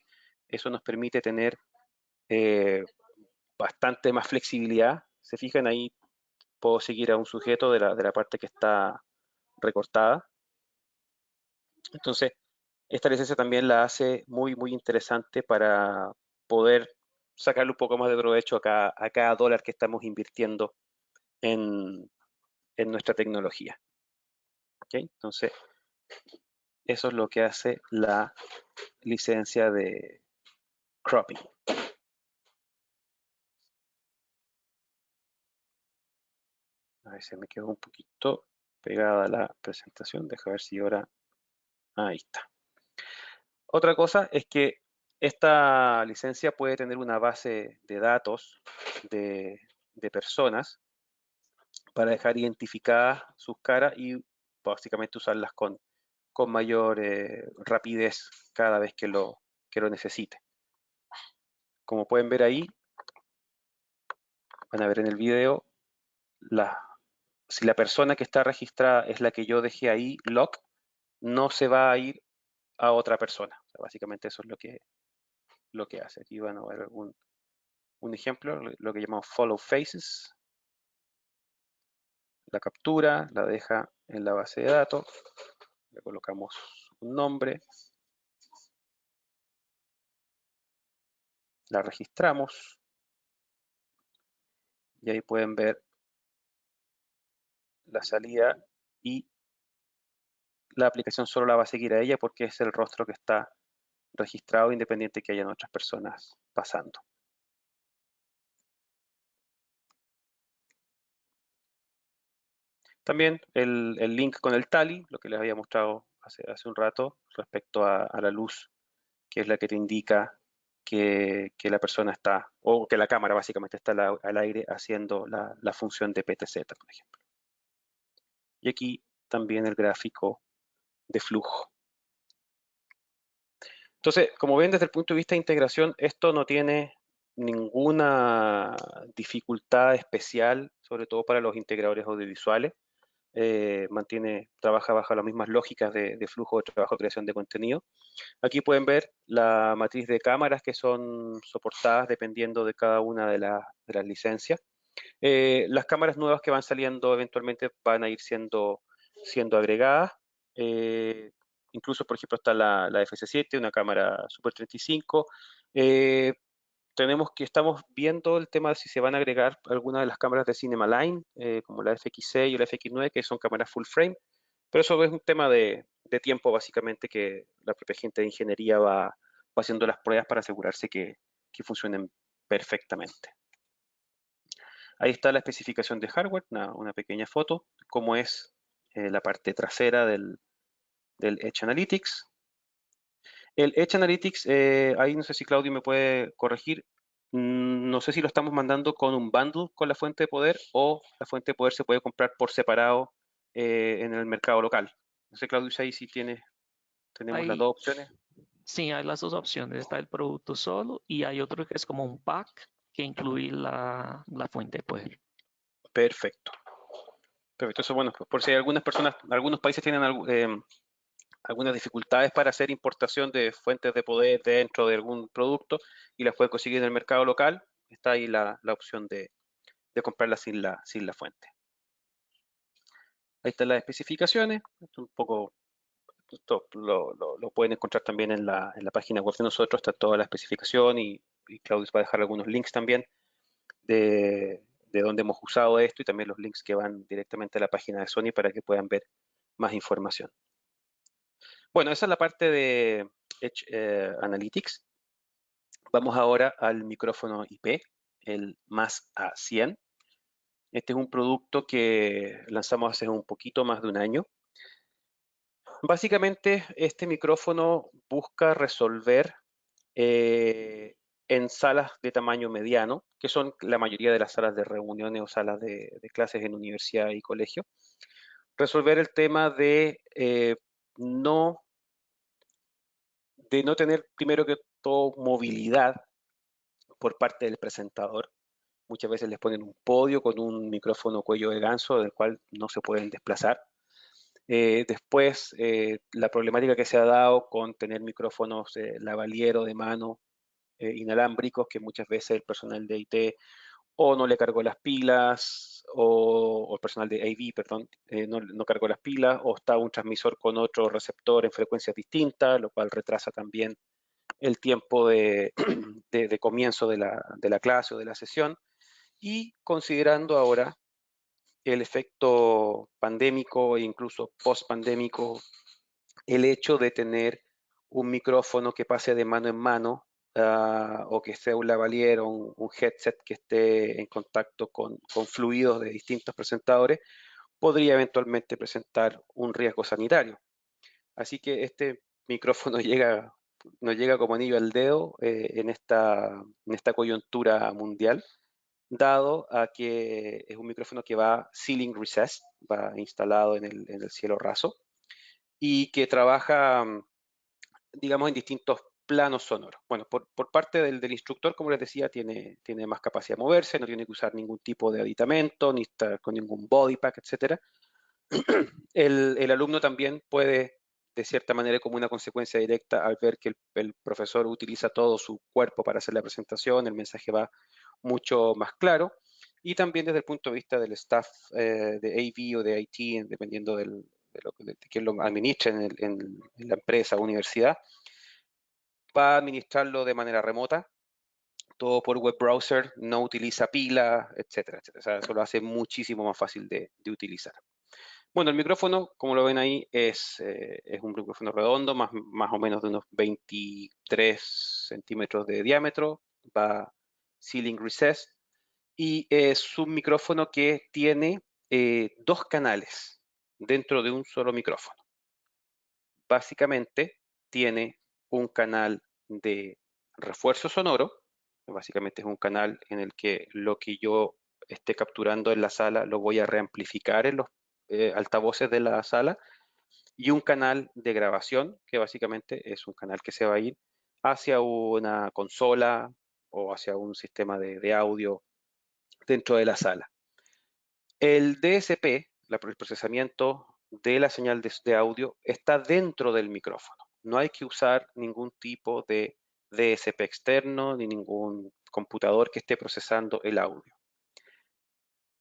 Eso nos permite tener bastante más flexibilidad. Se fijan ahí, puedo seguir a un sujeto de la parte que está recortada. Entonces, esta licencia también la hace muy, muy interesante para poder sacarle un poco más de provecho a cada dólar que estamos invirtiendo en nuestra tecnología. ¿Okay? Entonces, eso es lo que hace la licencia de cropping. A ver si me quedó un poquito pegada la presentación. Deja ver si ahora... Ahí está. Otra cosa es que esta licencia puede tener una base de datos de personas para dejar identificadas sus caras y básicamente usarlas con mayor rapidez cada vez que lo necesite. Como pueden ver ahí, van a ver en el video, si la persona que está registrada es la que yo dejé ahí, lock, no se va a ir a otra persona. O sea, básicamente eso es lo que hace. Aquí van a ver un ejemplo, lo que llamamos follow faces. La captura, la deja en la base de datos, le colocamos un nombre, la registramos y ahí pueden ver la salida y la aplicación solo la va a seguir a ella porque es el rostro que está registrado independiente que hayan otras personas pasando. También el link con el tally, lo que les había mostrado hace un rato respecto a la luz, que es la que te indica que la persona está, o que la cámara básicamente está al aire haciendo la función de PTZ, por ejemplo. Y aquí también el gráfico de flujo. Entonces, como ven desde el punto de vista de integración, esto no tiene ninguna dificultad especial, sobre todo para los integradores audiovisuales. Trabaja bajo las mismas lógicas de flujo de trabajo, creación de contenido. Aquí pueden ver la matriz de cámaras que son soportadas dependiendo de cada una de las licencias. Las cámaras nuevas que van saliendo eventualmente van a ir siendo agregadas. Incluso, por ejemplo, está la FS7, una cámara Super 35. Estamos viendo el tema de si se van a agregar algunas de las cámaras de Cinema Line, como la FX6 o la FX9, que son cámaras full frame. Pero eso es un tema de tiempo, básicamente, que la propia gente de ingeniería va haciendo las pruebas para asegurarse que funcionen perfectamente. Ahí está la especificación de hardware, una pequeña foto, cómo es la parte trasera del Edge Analytics. El Edge Analytics, ahí no sé si Claudio me puede corregir, no sé si lo estamos mandando con un bundle con la fuente de poder o la fuente de poder se puede comprar por separado en el mercado local. No sé, Claudio, ahí sí tenemos las dos opciones. Sí, hay las dos opciones. Está el producto solo y hay otro que es como un pack que incluye la fuente de poder. Perfecto. Perfecto, eso bueno, por si hay algunos países tienen algunas dificultades para hacer importación de fuentes de poder dentro de algún producto y las pueden conseguir en el mercado local, está ahí la opción de comprarla sin la fuente. Ahí están las especificaciones, un poco esto lo pueden encontrar también en la página web de nosotros, está toda la especificación y Claudio va a dejar algunos links también de donde hemos usado esto y también los links que van directamente a la página de Sony para que puedan ver más información. Bueno, esa es la parte de Edge Analytics. Vamos ahora al micrófono IP, el MAS A100. Este es un producto que lanzamos hace un poquito más de un año. Básicamente, este micrófono busca resolver en salas de tamaño mediano, que son la mayoría de las salas de reuniones o salas de clases en universidad y colegio, resolver el tema de no tener primero que faltó movilidad por parte del presentador. Muchas veces les ponen un podio con un micrófono cuello de ganso del cual no se pueden desplazar. Después, la problemática que se ha dado con tener micrófonos lavalier o de mano inalámbricos, que muchas veces el personal de IT o no le cargó las pilas, o el personal de AV, perdón, no cargó las pilas, o está un transmisor con otro receptor en frecuencias distintas, lo cual retrasa también el tiempo de comienzo de la clase o de la sesión. Y considerando ahora el efecto pandémico e incluso post-pandémico, el hecho de tener un micrófono que pase de mano en mano o que sea un lavalier o un headset que esté en contacto con fluidos de distintos presentadores, podría eventualmente presentar un riesgo sanitario. Así que este micrófono nos llega como anillo al dedo en esta coyuntura mundial, dado a que es un micrófono que va ceiling recessed, va instalado en el cielo raso, y que trabaja, digamos, en distintos planos sonoros. Bueno, por parte del instructor, como les decía, tiene más capacidad de moverse, no tiene que usar ningún tipo de aditamento, ni estar con ningún body pack, etc. El alumno también puede, de cierta manera, como una consecuencia directa, al ver que el profesor utiliza todo su cuerpo para hacer la presentación, el mensaje va mucho más claro. Y también desde el punto de vista del staff de AV o de IT, dependiendo de quién lo administre en la empresa o universidad, va a administrarlo de manera remota, todo por web browser, no utiliza pilas, etcétera, etcétera. O sea, eso lo hace muchísimo más fácil de utilizar. Bueno, el micrófono, como lo ven ahí, es un micrófono redondo, más o menos de unos 23 centímetros de diámetro, va ceiling recessed, y es un micrófono que tiene dos canales dentro de un solo micrófono. Básicamente tiene un canal de refuerzo sonoro, básicamente es un canal en el que lo que yo esté capturando en la sala lo voy a reamplificar en los altavoces de la sala, y un canal de grabación, que básicamente es un canal que se va a ir hacia una consola o hacia un sistema de audio dentro de la sala. El DSP, el procesamiento de la señal de audio, está dentro del micrófono. No hay que usar ningún tipo de DSP externo ni ningún computador que esté procesando el audio.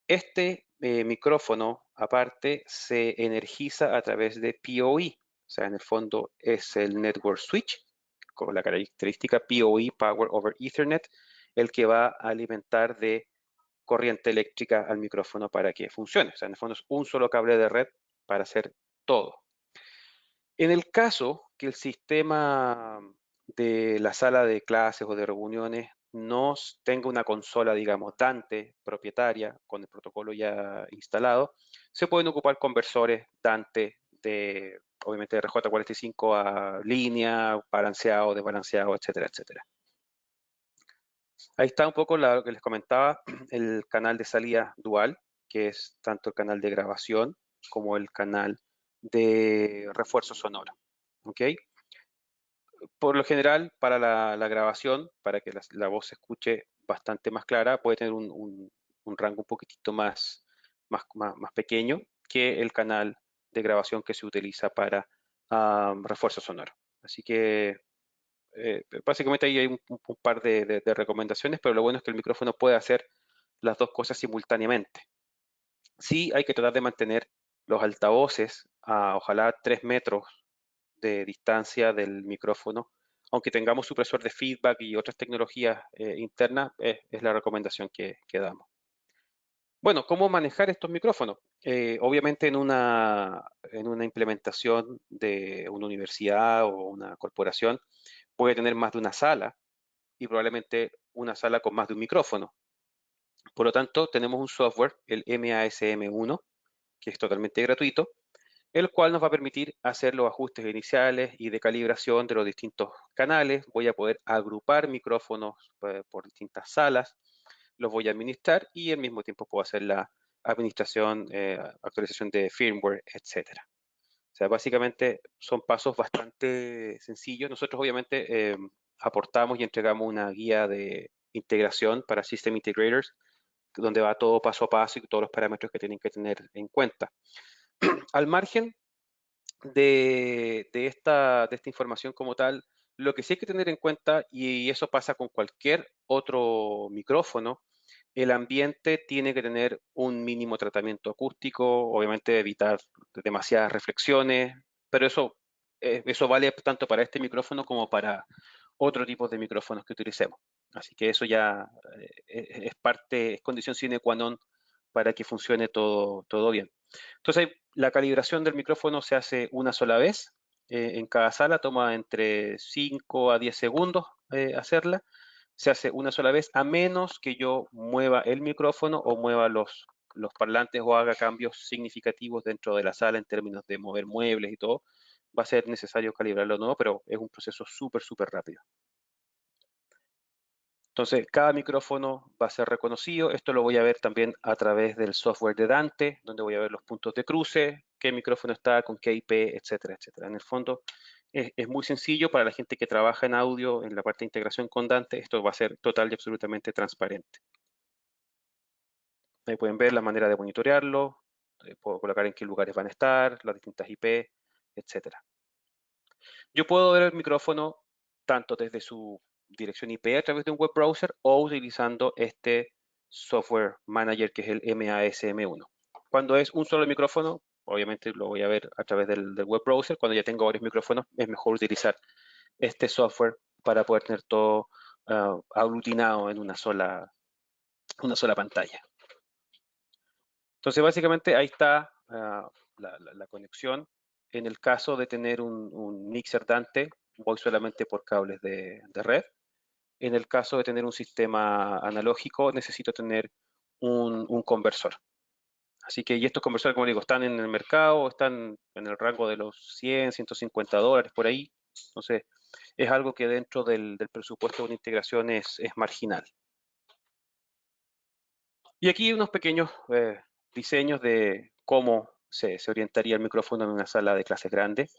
Este micrófono, aparte, se energiza a través de PoE. O sea, en el fondo es el network switch, con la característica PoE, Power over Ethernet, el que va a alimentar de corriente eléctrica al micrófono para que funcione. O sea, en el fondo es un solo cable de red para hacer todo. En el caso que el sistema de la sala de clases o de reuniones no tenga una consola, digamos, Dante propietaria con el protocolo ya instalado, se pueden ocupar conversores Dante de, obviamente, de RJ45 a línea, balanceado, desbalanceado, etcétera, etcétera. Ahí está un poco lo que les comentaba, el canal de salida dual, que es tanto el canal de grabación como el canal de refuerzo sonoro. ¿Ok? Por lo general, para la grabación, para que la voz se escuche bastante más clara, puede tener un rango un poquitito más pequeño que el canal de grabación que se utiliza para refuerzo sonoro. Así que básicamente ahí hay un par de recomendaciones, pero lo bueno es que el micrófono puede hacer las dos cosas simultáneamente. Sí hay que tratar de mantener los altavoces a ojalá 3 metros de distancia del micrófono, aunque tengamos supresor de feedback y otras tecnologías internas, es la recomendación que damos. Bueno, ¿cómo manejar estos micrófonos? Obviamente en una implementación de una universidad o una corporación puede tener más de una sala y probablemente una sala con más de un micrófono. Por lo tanto, tenemos un software, el MASM1, que es totalmente gratuito, el cual nos va a permitir hacer los ajustes iniciales y de calibración de los distintos canales. Voy a poder agrupar micrófonos por distintas salas, los voy a administrar y al mismo tiempo puedo hacer la administración, actualización de firmware, etcétera. O sea, básicamente son pasos bastante sencillos. Nosotros obviamente aportamos y entregamos una guía de integración para System Integrators, donde va todo paso a paso y todos los parámetros que tienen que tener en cuenta. Al margen de esta información como tal, lo que sí hay que tener en cuenta, y eso pasa con cualquier otro micrófono, el ambiente tiene que tener un mínimo tratamiento acústico, obviamente evitar demasiadas reflexiones, pero eso vale tanto para este micrófono como para otro tipo de micrófonos que utilicemos. Así que eso ya es condición sine qua non para que funcione todo bien. Entonces, la calibración del micrófono se hace una sola vez en cada sala, toma entre 5 a 10 segundos hacerla. Se hace una sola vez, a menos que yo mueva el micrófono o mueva los parlantes o haga cambios significativos dentro de la sala en términos de mover muebles y todo. Va a ser necesario calibrarlo de nuevo, pero es un proceso súper rápido. Entonces, cada micrófono va a ser reconocido. Esto lo voy a ver también a través del software de Dante, donde voy a ver los puntos de cruce, qué micrófono está, con qué IP, etcétera, etcétera. En el fondo, es muy sencillo para la gente que trabaja en audio, en la parte de integración con Dante. Esto va a ser total y absolutamente transparente. Ahí pueden ver la manera de monitorearlo, puedo colocar en qué lugares van a estar, las distintas IP, etcétera. Yo puedo ver el micrófono tanto desde su dirección IP a través de un web browser o utilizando este software manager que es el MASM1. Cuando es un solo micrófono, obviamente lo voy a ver a través del web browser. Cuando ya tengo varios micrófonos, es mejor utilizar este software para poder tener todo aglutinado en una sola pantalla. Entonces, básicamente ahí está la conexión. En el caso de tener un mixer Dante, voy solamente por cables de red. En el caso de tener un sistema analógico, necesito tener un conversor. Así que, y estos conversores, como digo, están en el mercado, están en el rango de los 100, 150 dólares por ahí. Entonces, es algo que dentro del presupuesto de una integración es marginal. Y aquí unos pequeños diseños de cómo se orientaría el micrófono en una sala de clases grandes,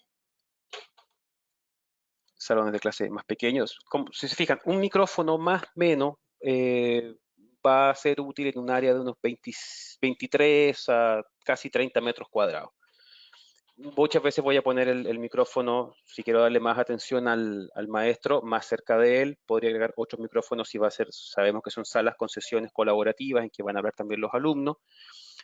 salones de clase más pequeños. Si se fijan, un micrófono más o menos va a ser útil en un área de unos 23 a casi 30 metros cuadrados. Muchas veces voy a poner el micrófono, si quiero darle más atención al maestro, más cerca de él. Podría agregar otros micrófonos si va a ser, sabemos que son salas con sesiones colaborativas en que van a hablar también los alumnos.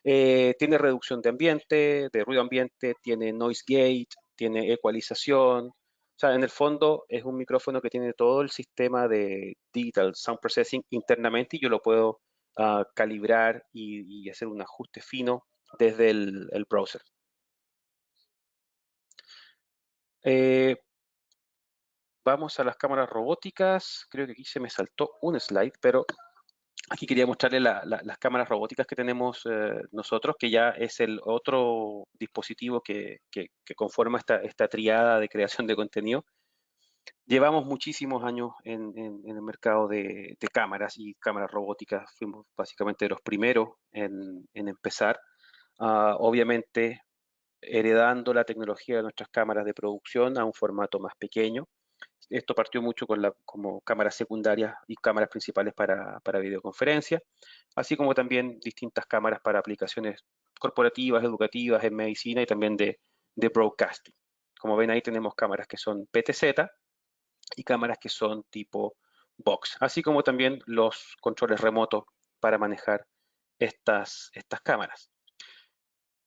Tiene reducción de ambiente, de ruido ambiente, tiene noise gate, tiene ecualización. O sea, en el fondo es un micrófono que tiene todo el sistema de Digital Sound Processing internamente y yo lo puedo calibrar y hacer un ajuste fino desde el browser. Vamos a las cámaras robóticas. Creo que aquí se me saltó un slide, pero aquí quería mostrarles las cámaras robóticas que tenemos nosotros, que ya es el otro dispositivo que conforma esta triada de creación de contenido. Llevamos muchísimos años en el mercado de cámaras y cámaras robóticas. Fuimos básicamente de los primeros en empezar. Obviamente, heredando la tecnología de nuestras cámaras de producción a un formato más pequeño. Esto partió mucho como cámaras secundarias y cámaras principales para videoconferencia, así como también distintas cámaras para aplicaciones corporativas, educativas, en medicina y también de broadcasting. Como ven ahí tenemos cámaras que son PTZ y cámaras que son tipo box, así como también los controles remotos para manejar estas cámaras.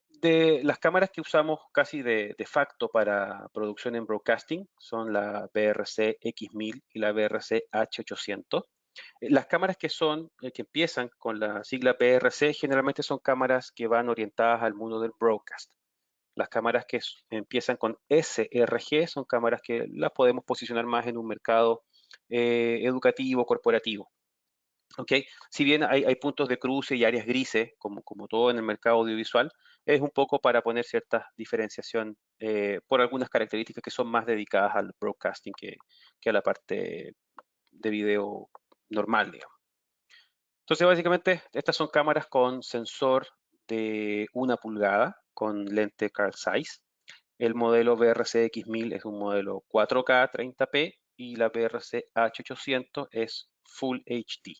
De las cámaras que usamos casi de facto para producción en broadcasting son la BRC X1000 y la BRC H800. Las cámaras que empiezan con la sigla BRC generalmente son cámaras que van orientadas al mundo del broadcast. Las cámaras que empiezan con SRG son cámaras que las podemos posicionar más en un mercado educativo, corporativo. ¿Okay? Si bien hay puntos de cruce y áreas grises, como todo en el mercado audiovisual, es un poco para poner cierta diferenciación por algunas características que son más dedicadas al broadcasting que a la parte de video normal, digamos. Entonces, básicamente, estas son cámaras con sensor de 1 pulgada, con lente Carl Zeiss. El modelo BRC X1000 es un modelo 4K 30p y la PRC H800 es Full HD.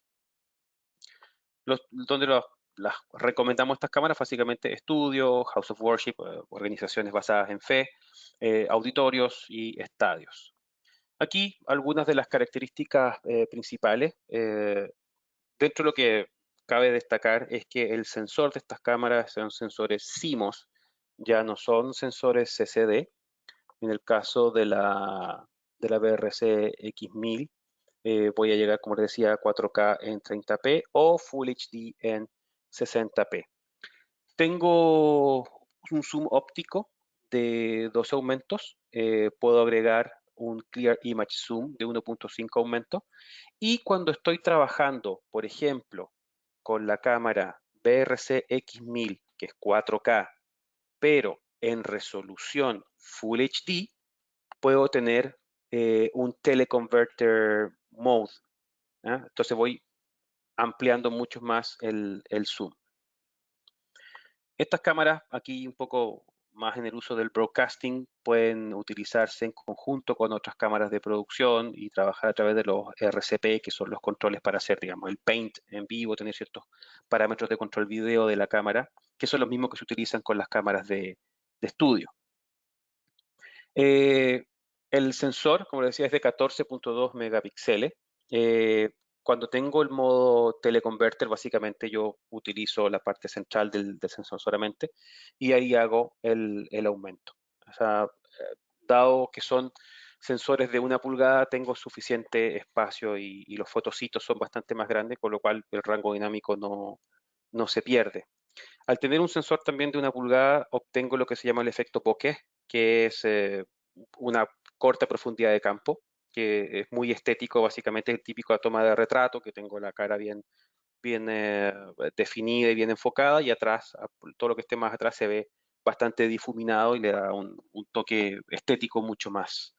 Donde las recomendamos estas cámaras, básicamente estudios, house of worship, organizaciones basadas en fe, auditorios y estadios. Aquí algunas de las características principales. Dentro de lo que cabe destacar es que el sensor de estas cámaras son sensores CMOS, ya no son sensores CCD. En el caso de la BRC X1000, voy a llegar, como les decía, a 4K en 30p o Full HD en 60p. Tengo un zoom óptico de 12 aumentos. Puedo agregar un Clear Image Zoom de 1.5 aumentos. Y cuando estoy trabajando, por ejemplo, con la cámara BRC X1000, que es 4K, pero en resolución Full HD, puedo tener un teleconverter mode. Entonces voy ampliando mucho más el zoom. Estas cámaras, aquí un poco más en el uso del broadcasting, pueden utilizarse en conjunto con otras cámaras de producción y trabajar a través de los RCP, que son los controles para hacer, digamos, el paint en vivo, tener ciertos parámetros de control video de la cámara, que son los mismos que se utilizan con las cámaras de estudio. El sensor, como les decía, es de 14.2 megapíxeles. Cuando tengo el modo teleconverter, básicamente yo utilizo la parte central del sensor solamente y ahí hago el aumento. O sea, dado que son sensores de 1 pulgada, tengo suficiente espacio y los fotocitos son bastante más grandes, con lo cual el rango dinámico no se pierde. Al tener un sensor también de 1 pulgada, obtengo lo que se llama el efecto bokeh, que es una corta profundidad de campo, que es muy estético, básicamente el típico toma de retrato, que tengo la cara bien definida y bien enfocada, y atrás, todo lo que esté más atrás se ve bastante difuminado y le da un toque estético mucho más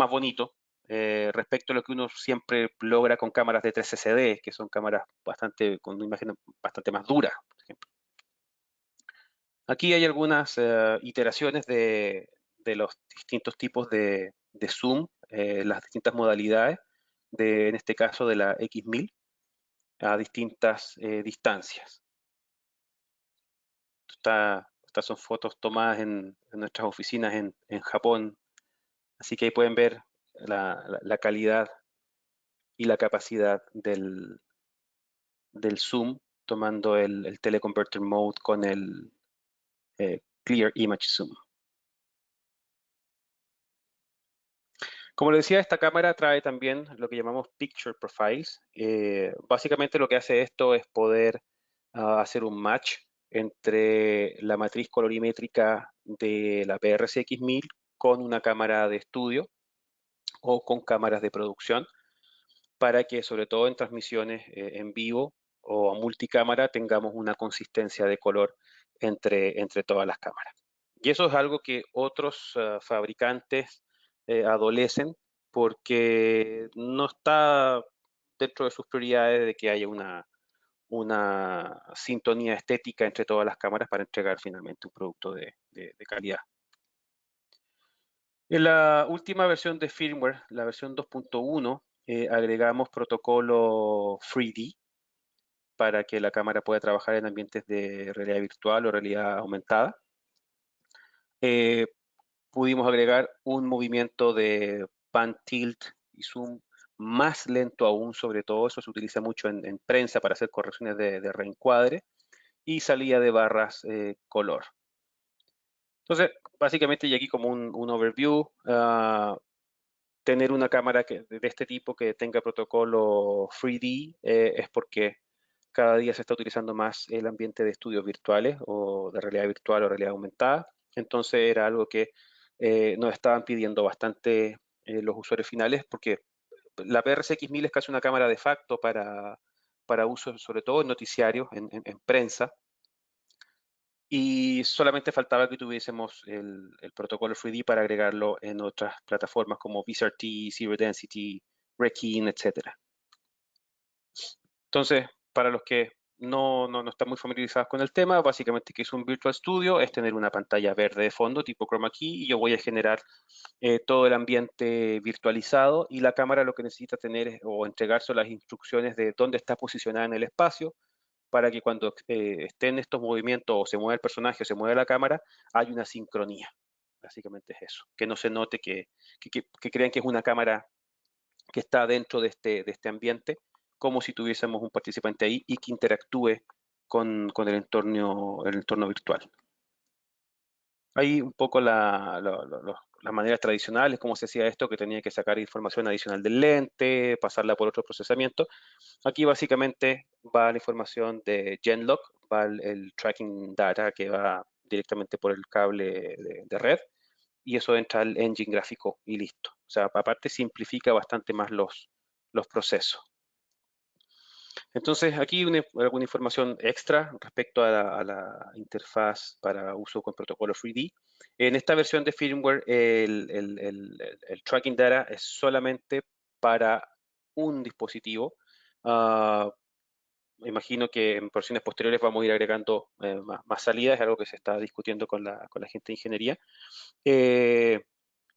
bonito. Respecto a lo que uno siempre logra con cámaras de 360D, que son cámaras con una imagen bastante más dura, por ejemplo. Aquí hay algunas iteraciones de los distintos tipos de zoom, las distintas modalidades, en este caso de la X1000, a distintas distancias. Estas son fotos tomadas en nuestras oficinas en Japón, así que ahí pueden ver la calidad y la capacidad del zoom, tomando el teleconverter mode con el Clear Image Zoom. Como les decía, esta cámara trae también lo que llamamos Picture Profiles. Básicamente lo que hace esto es poder hacer un match entre la matriz colorimétrica de la PRC X1000 con una cámara de estudio o con cámaras de producción, para que sobre todo en transmisiones en vivo o a multicámara tengamos una consistencia de color entre todas las cámaras. Y eso es algo que otros fabricantes adolecen, porque no está dentro de sus prioridades de que haya una sintonía estética entre todas las cámaras para entregar finalmente un producto de calidad. En la última versión de firmware, la versión 2.1, agregamos protocolo 3D para que la cámara pueda trabajar en ambientes de realidad virtual o realidad aumentada. Pudimos agregar un movimiento de pan tilt y zoom más lento aún, sobre todo eso se utiliza mucho en prensa para hacer correcciones de reencuadre, y salida de barras color. Entonces, básicamente, y aquí como un overview, tener una cámara de este tipo que tenga protocolo 3D es porque cada día se está utilizando más el ambiente de estudios virtuales o de realidad virtual o realidad aumentada. Entonces era algo que nos estaban pidiendo bastante los usuarios finales, porque la PRC X1000 es casi una cámara de facto para uso, sobre todo en noticiarios, en prensa, y solamente faltaba que tuviésemos el protocolo 3D para agregarlo en otras plataformas como VSRT, Zero Density, Rekin, etc. Entonces, para los que no están muy familiarizados con el tema, básicamente que es un Virtual Studio, es tener una pantalla verde de fondo tipo Chroma Key y yo voy a generar todo el ambiente virtualizado y la cámara lo que necesita tener o entregar son las instrucciones de dónde está posicionada en el espacio para que cuando estén estos movimientos o se mueva el personaje o se mueve la cámara, hay una sincronía. Básicamente es eso, que no se note que crean que es una cámara que está dentro de este ambiente, como si tuviésemos un participante ahí y que interactúe con el entorno virtual. Ahí un poco las maneras tradicionales, cómo se hacía esto, que tenía que sacar información adicional del lente, pasarla por otro procesamiento. Aquí básicamente va la información de Genlock, va el tracking data que va directamente por el cable de red, y eso entra al engine gráfico y listo. O sea, aparte simplifica bastante más los procesos. Entonces, aquí alguna información extra respecto a la interfaz para uso con protocolo 3D. En esta versión de firmware, el tracking data es solamente para un dispositivo. Me imagino que en versiones posteriores vamos a ir agregando más salidas, es algo que se está discutiendo con la gente de ingeniería.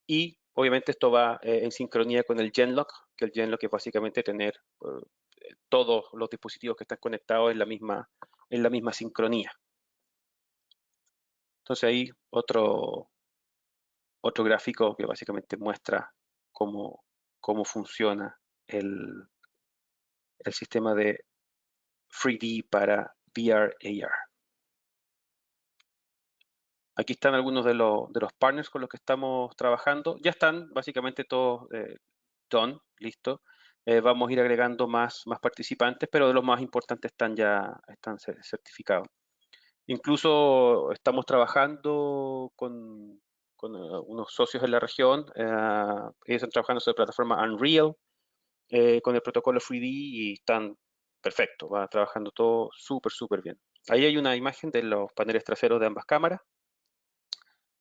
Y obviamente esto va en sincronía con el Genlock, que el Genlock es básicamente tener todos los dispositivos que están conectados en la misma sincronía. Entonces ahí otro gráfico que básicamente muestra cómo funciona el sistema de 3D para VR/AR. Aquí están algunos de los partners con los que estamos trabajando. Ya están básicamente todos done, listo. Vamos a ir agregando más participantes, pero de los más importantes están certificados. Incluso estamos trabajando con unos socios en la región. Ellos están trabajando sobre la plataforma Unreal con el protocolo 3D y están perfectos. Va trabajando todo súper bien. Ahí hay una imagen de los paneles traseros de ambas cámaras.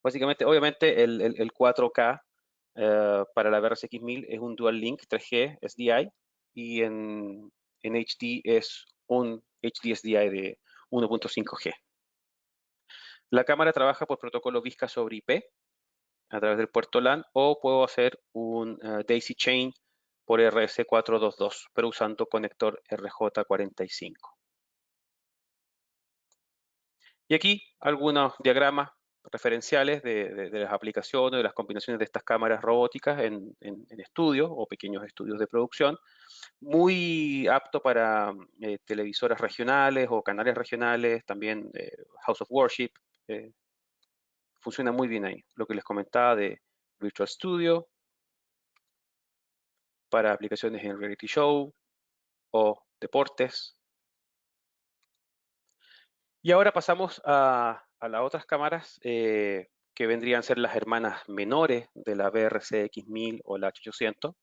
Básicamente, obviamente, el 4K para la BRCX1000 es un Dual Link 3G SDI y en HD es un HD SDI de 1.5G. La cámara trabaja por protocolo VISCA sobre IP a través del puerto LAN o puedo hacer un Daisy Chain por RS422, pero usando conector RJ45. Y aquí algunos diagramas referenciales de las aplicaciones, de las combinaciones de estas cámaras robóticas en estudios o pequeños estudios de producción, muy apto para televisoras regionales o canales regionales, también House of Worship, funciona muy bien ahí. Lo que les comentaba de Virtual Studio para aplicaciones en reality show o deportes. Y ahora pasamos a las otras cámaras que vendrían a ser las hermanas menores de la BRC-X1000 o la H800.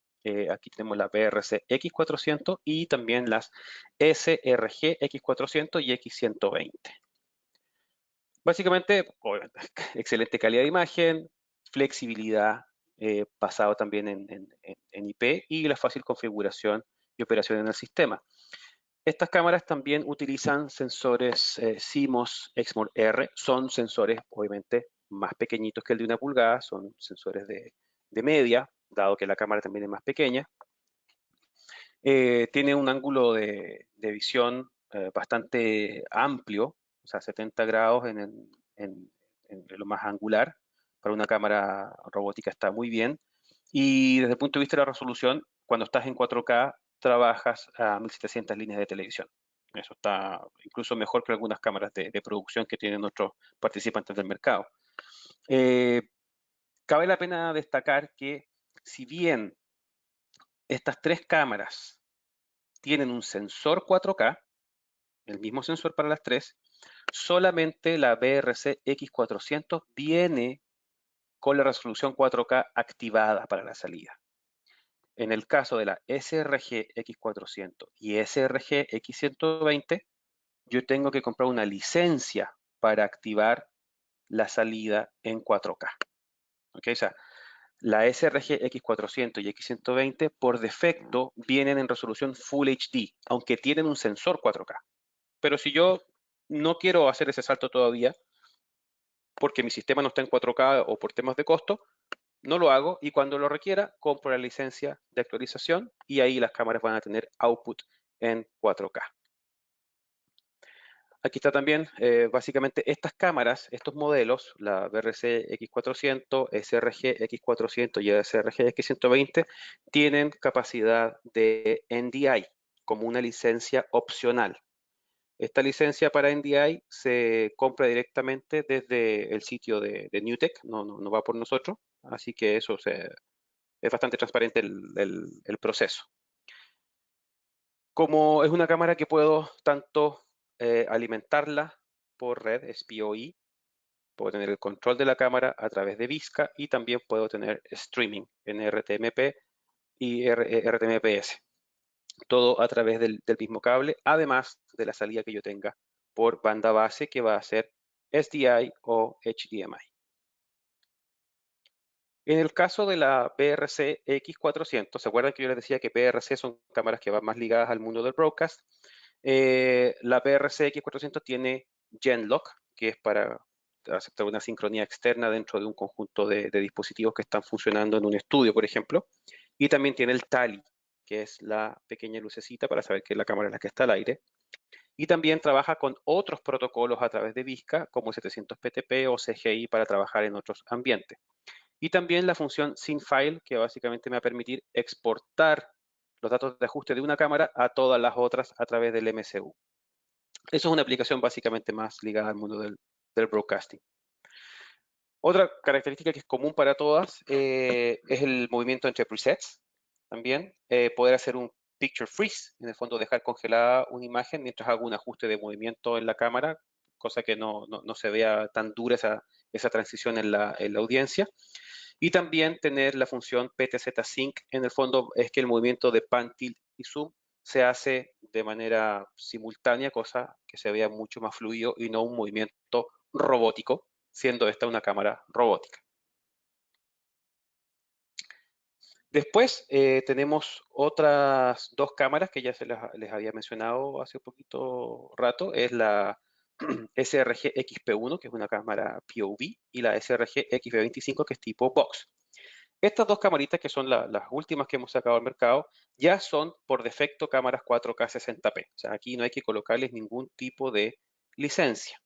Aquí tenemos la BRC-X400 y también las SRG-X400 y X120. Básicamente, excelente calidad de imagen, flexibilidad basado también en IP y la fácil configuración y operación en el sistema. Estas cámaras también utilizan sensores CMOS Exmor-R, son sensores obviamente más pequeñitos que el de 1 pulgada, son sensores de media, dado que la cámara también es más pequeña. Tiene un ángulo de visión bastante amplio, o sea, 70 grados en lo más angular. Para una cámara robótica está muy bien. Y desde el punto de vista de la resolución, cuando estás en 4K, trabajas a 1700 líneas de televisión. Eso está incluso mejor que algunas cámaras de producción que tienen otros participantes del mercado. Cabe la pena destacar que si bien estas tres cámaras tienen un sensor 4K, el mismo sensor para las tres, solamente la BRC X400 viene con la resolución 4K activada para la salida. En el caso de la SRG X400 y SRG X120, yo tengo que comprar una licencia para activar la salida en 4K. ¿Okay? O sea, la SRG X400 y X120 por defecto vienen en resolución Full HD, aunque tienen un sensor 4K. Pero si yo no quiero hacer ese salto todavía, porque mi sistema no está en 4K o por temas de costo, no lo hago y cuando lo requiera, compro la licencia de actualización y ahí las cámaras van a tener output en 4K. Aquí está también, básicamente, estas cámaras, estos modelos, la BRC X400, SRG X400 y SRG X120, tienen capacidad de NDI como una licencia opcional. Esta licencia para NDI se compra directamente desde el sitio de NewTek, no va por nosotros, así que eso es bastante transparente el proceso. Como es una cámara que puedo tanto alimentarla por red, es PoE, puedo tener el control de la cámara a través de Visca y también puedo tener streaming en RTMP y RTMPS. Todo a través del mismo cable, además de la salida que yo tenga por banda base que va a ser SDI o HDMI. En el caso de la PRC X400, ¿se acuerdan que yo les decía que PRC son cámaras que van más ligadas al mundo del broadcast? La PRC X400 tiene Genlock, que es para aceptar una sincronía externa dentro de un conjunto de dispositivos que están funcionando en un estudio, por ejemplo. Y también tiene el Tally, que es la pequeña lucecita para saber que la cámara es la que está al aire. Y también trabaja con otros protocolos a través de Visca, como 700PTP o CGI para trabajar en otros ambientes. Y también la función SynFile, que básicamente me va a permitir exportar los datos de ajuste de una cámara a todas las otras a través del MCU. Eso es una aplicación básicamente más ligada al mundo del broadcasting. Otra característica que es común para todas es el movimiento entre presets. También poder hacer un picture freeze, en el fondo dejar congelada una imagen mientras hago un ajuste de movimiento en la cámara, cosa que no se vea tan dura esa transición en la audiencia. Y también tener la función PTZ Sync, en el fondo es que el movimiento de pan, tilt y zoom se hace de manera simultánea, cosa que se vea mucho más fluido y no un movimiento robótico, siendo esta una cámara robótica. Después tenemos otras dos cámaras que ya les había mencionado hace un poquito rato, es la SRG XP1, que es una cámara POV, y la SRG XP25, que es tipo box. Estas dos camaritas, que son las últimas que hemos sacado al mercado, ya son por defecto cámaras 4K 60p. O sea, aquí no hay que colocarles ningún tipo de licencia.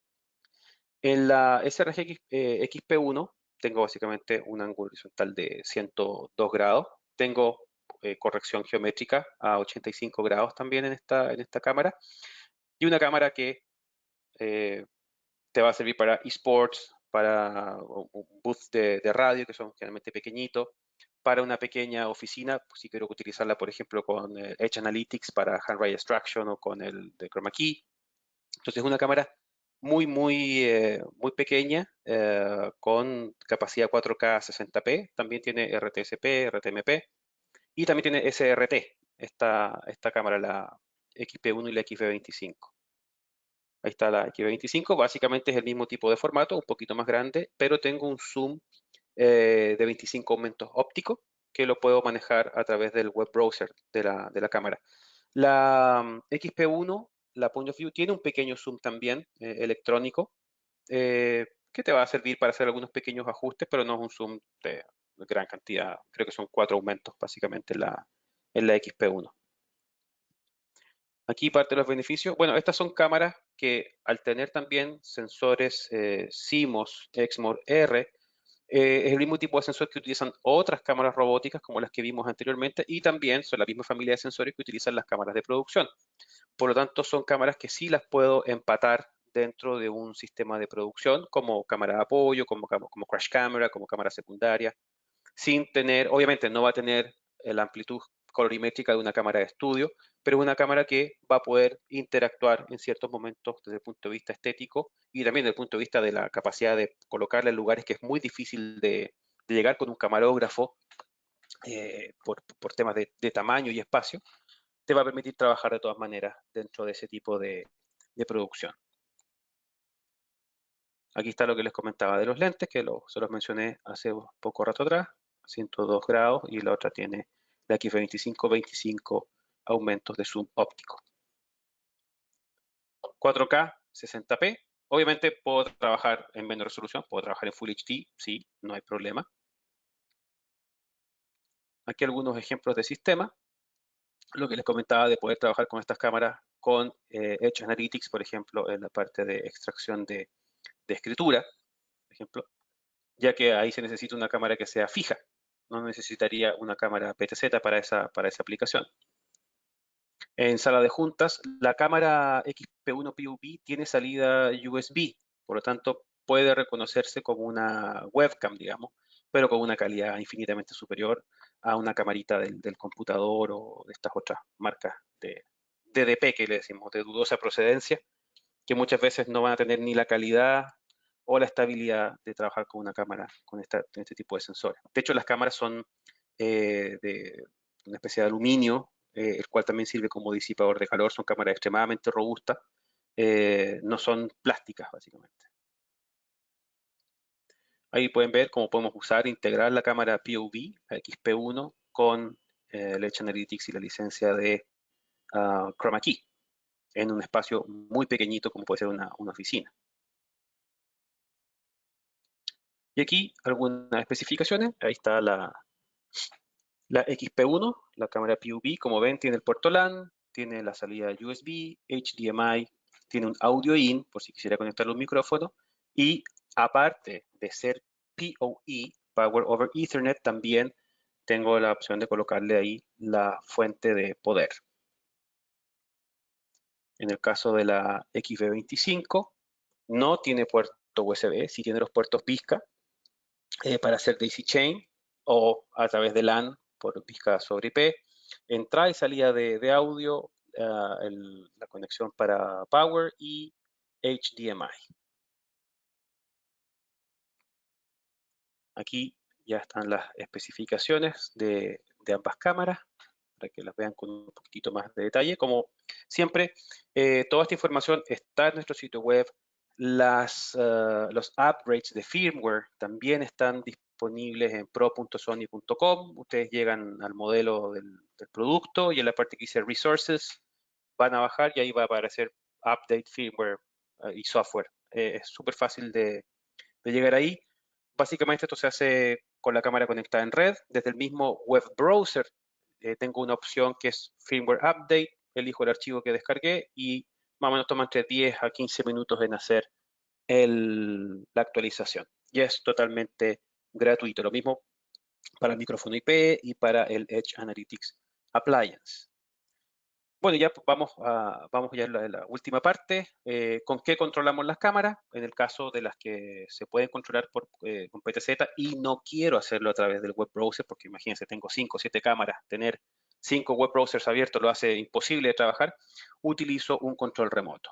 En la SRG XP1 tengo básicamente un ángulo horizontal de 102 grados. Tengo corrección geométrica a 85 grados también en esta cámara. Y una cámara que te va a servir para eSports, para un booth de radio, que son generalmente pequeñitos, para una pequeña oficina, pues si quiero utilizarla, por ejemplo, con Edge Analytics para Hand-Ray Extraction o con el de Chroma Key. Entonces, es una cámara muy pequeña, con capacidad 4K 60p, también tiene RTSP, RTMP, y también tiene SRT, esta cámara, la XP1 y la XP25. Ahí está la XP25, básicamente es el mismo tipo de formato, un poquito más grande, pero tengo un zoom de 25 aumentos ópticos que lo puedo manejar a través del web browser de la cámara. La XP1, la Point of View, tiene un pequeño zoom también electrónico que te va a servir para hacer algunos pequeños ajustes, pero no es un zoom de gran cantidad. Creo que son 4 aumentos básicamente en la XP1. Aquí parte de los beneficios. Bueno, estas son cámaras que al tener también sensores CMOS, Exmor R, es el mismo tipo de sensor que utilizan otras cámaras robóticas como las que vimos anteriormente y también son la misma familia de sensores que utilizan las cámaras de producción. Por lo tanto, son cámaras que sí las puedo empatar dentro de un sistema de producción como cámara de apoyo, como crash camera, como cámara secundaria, sin tener, obviamente no va a tener la amplitud colorimétrica de una cámara de estudio, pero es una cámara que va a poder interactuar en ciertos momentos desde el punto de vista estético y también desde el punto de vista de la capacidad de colocarla en lugares que es muy difícil de llegar con un camarógrafo por temas de tamaño y espacio, te va a permitir trabajar de todas maneras dentro de ese tipo de producción. Aquí está lo que les comentaba de los lentes, que se los mencioné hace poco rato atrás, 102 grados, y la otra tiene la XF25, 25 aumentos de zoom óptico. 4K 60p. Obviamente puedo trabajar en menor resolución, puedo trabajar en Full HD, sí, no hay problema. Aquí algunos ejemplos de sistema. Lo que les comentaba de poder trabajar con estas cámaras con Edge Analytics, por ejemplo, en la parte de extracción de escritura, por ejemplo, ya que ahí se necesita una cámara que sea fija. No necesitaría una cámara PTZ para esa aplicación. En sala de juntas, la cámara XP1 POV tiene salida USB, por lo tanto puede reconocerse como una webcam, digamos, pero con una calidad infinitamente superior a una camarita del computador o de estas otras marcas de DDP que le decimos, de dudosa procedencia, que muchas veces no van a tener ni la calidad o la estabilidad de trabajar con una cámara con este tipo de sensores. De hecho, las cámaras son de una especie de aluminio, el cual también sirve como disipador de calor, son cámaras extremadamente robustas, no son plásticas básicamente. Ahí pueden ver cómo podemos integrar la cámara POV, la XP1, con el Edge Analytics y la licencia de Chroma Key, en un espacio muy pequeñito como puede ser una oficina. Y aquí algunas especificaciones, ahí está la XP1, la cámara POV, como ven, tiene el puerto LAN, tiene la salida USB, HDMI, tiene un audio in, por si quisiera conectarlo a un micrófono, y aparte de ser PoE, Power over Ethernet, también tengo la opción de colocarle ahí la fuente de poder. En el caso de la XB25, no tiene puerto USB, sí tiene los puertos Pisca para hacer Daisy Chain o a través de LAN por Pisca sobre IP, entrada y salida de audio, la conexión para Power y HDMI. Aquí ya están las especificaciones de ambas cámaras para que las vean con un poquitito más de detalle. Como siempre, toda esta información está en nuestro sitio web. Los upgrades de firmware también están disponibles en pro.sony.com. Ustedes llegan al modelo del producto y en la parte que dice Resources van a bajar y ahí va a aparecer Update Firmware y Software. Es súper fácil de llegar ahí. Básicamente esto se hace con la cámara conectada en red. Desde el mismo web browser tengo una opción que es Firmware Update. Elijo el archivo que descargué y más o menos toma entre 10 a 15 minutos en hacer la actualización. Y es totalmente gratuito. Lo mismo para el micrófono IP y para el Edge Analytics Appliance. Bueno, ya vamos ya a la última parte. ¿Con qué controlamos las cámaras? En el caso de las que se pueden controlar con PTZ y no quiero hacerlo a través del web browser, porque imagínense, tengo 5 o 7 cámaras, tener 5 web browsers abiertos lo hace imposible de trabajar, utilizo un control remoto.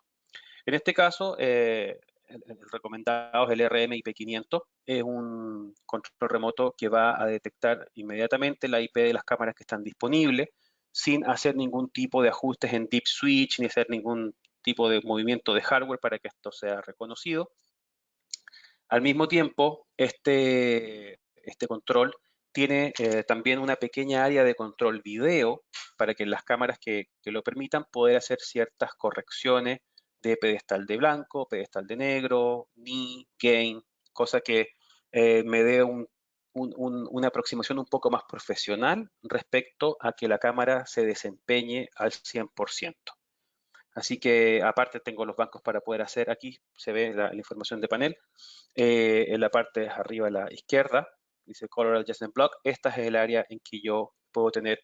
En este caso, el recomendado es el RM-IP500, es un control remoto que va a detectar inmediatamente la IP de las cámaras que están disponibles, sin hacer ningún tipo de ajustes en Deep Switch, ni hacer ningún tipo de movimiento de hardware para que esto sea reconocido. Al mismo tiempo, este control tiene también una pequeña área de control video para que las cámaras que lo permitan poder hacer ciertas correcciones de pedestal de blanco, pedestal de negro, ni, gain, cosa que me dé una aproximación un poco más profesional respecto a que la cámara se desempeñe al 100%. Así que aparte tengo los bancos para poder hacer, aquí se ve la información de panel, en la parte de arriba a la izquierda, dice Color Adjustment Block, esta es el área en que yo puedo tener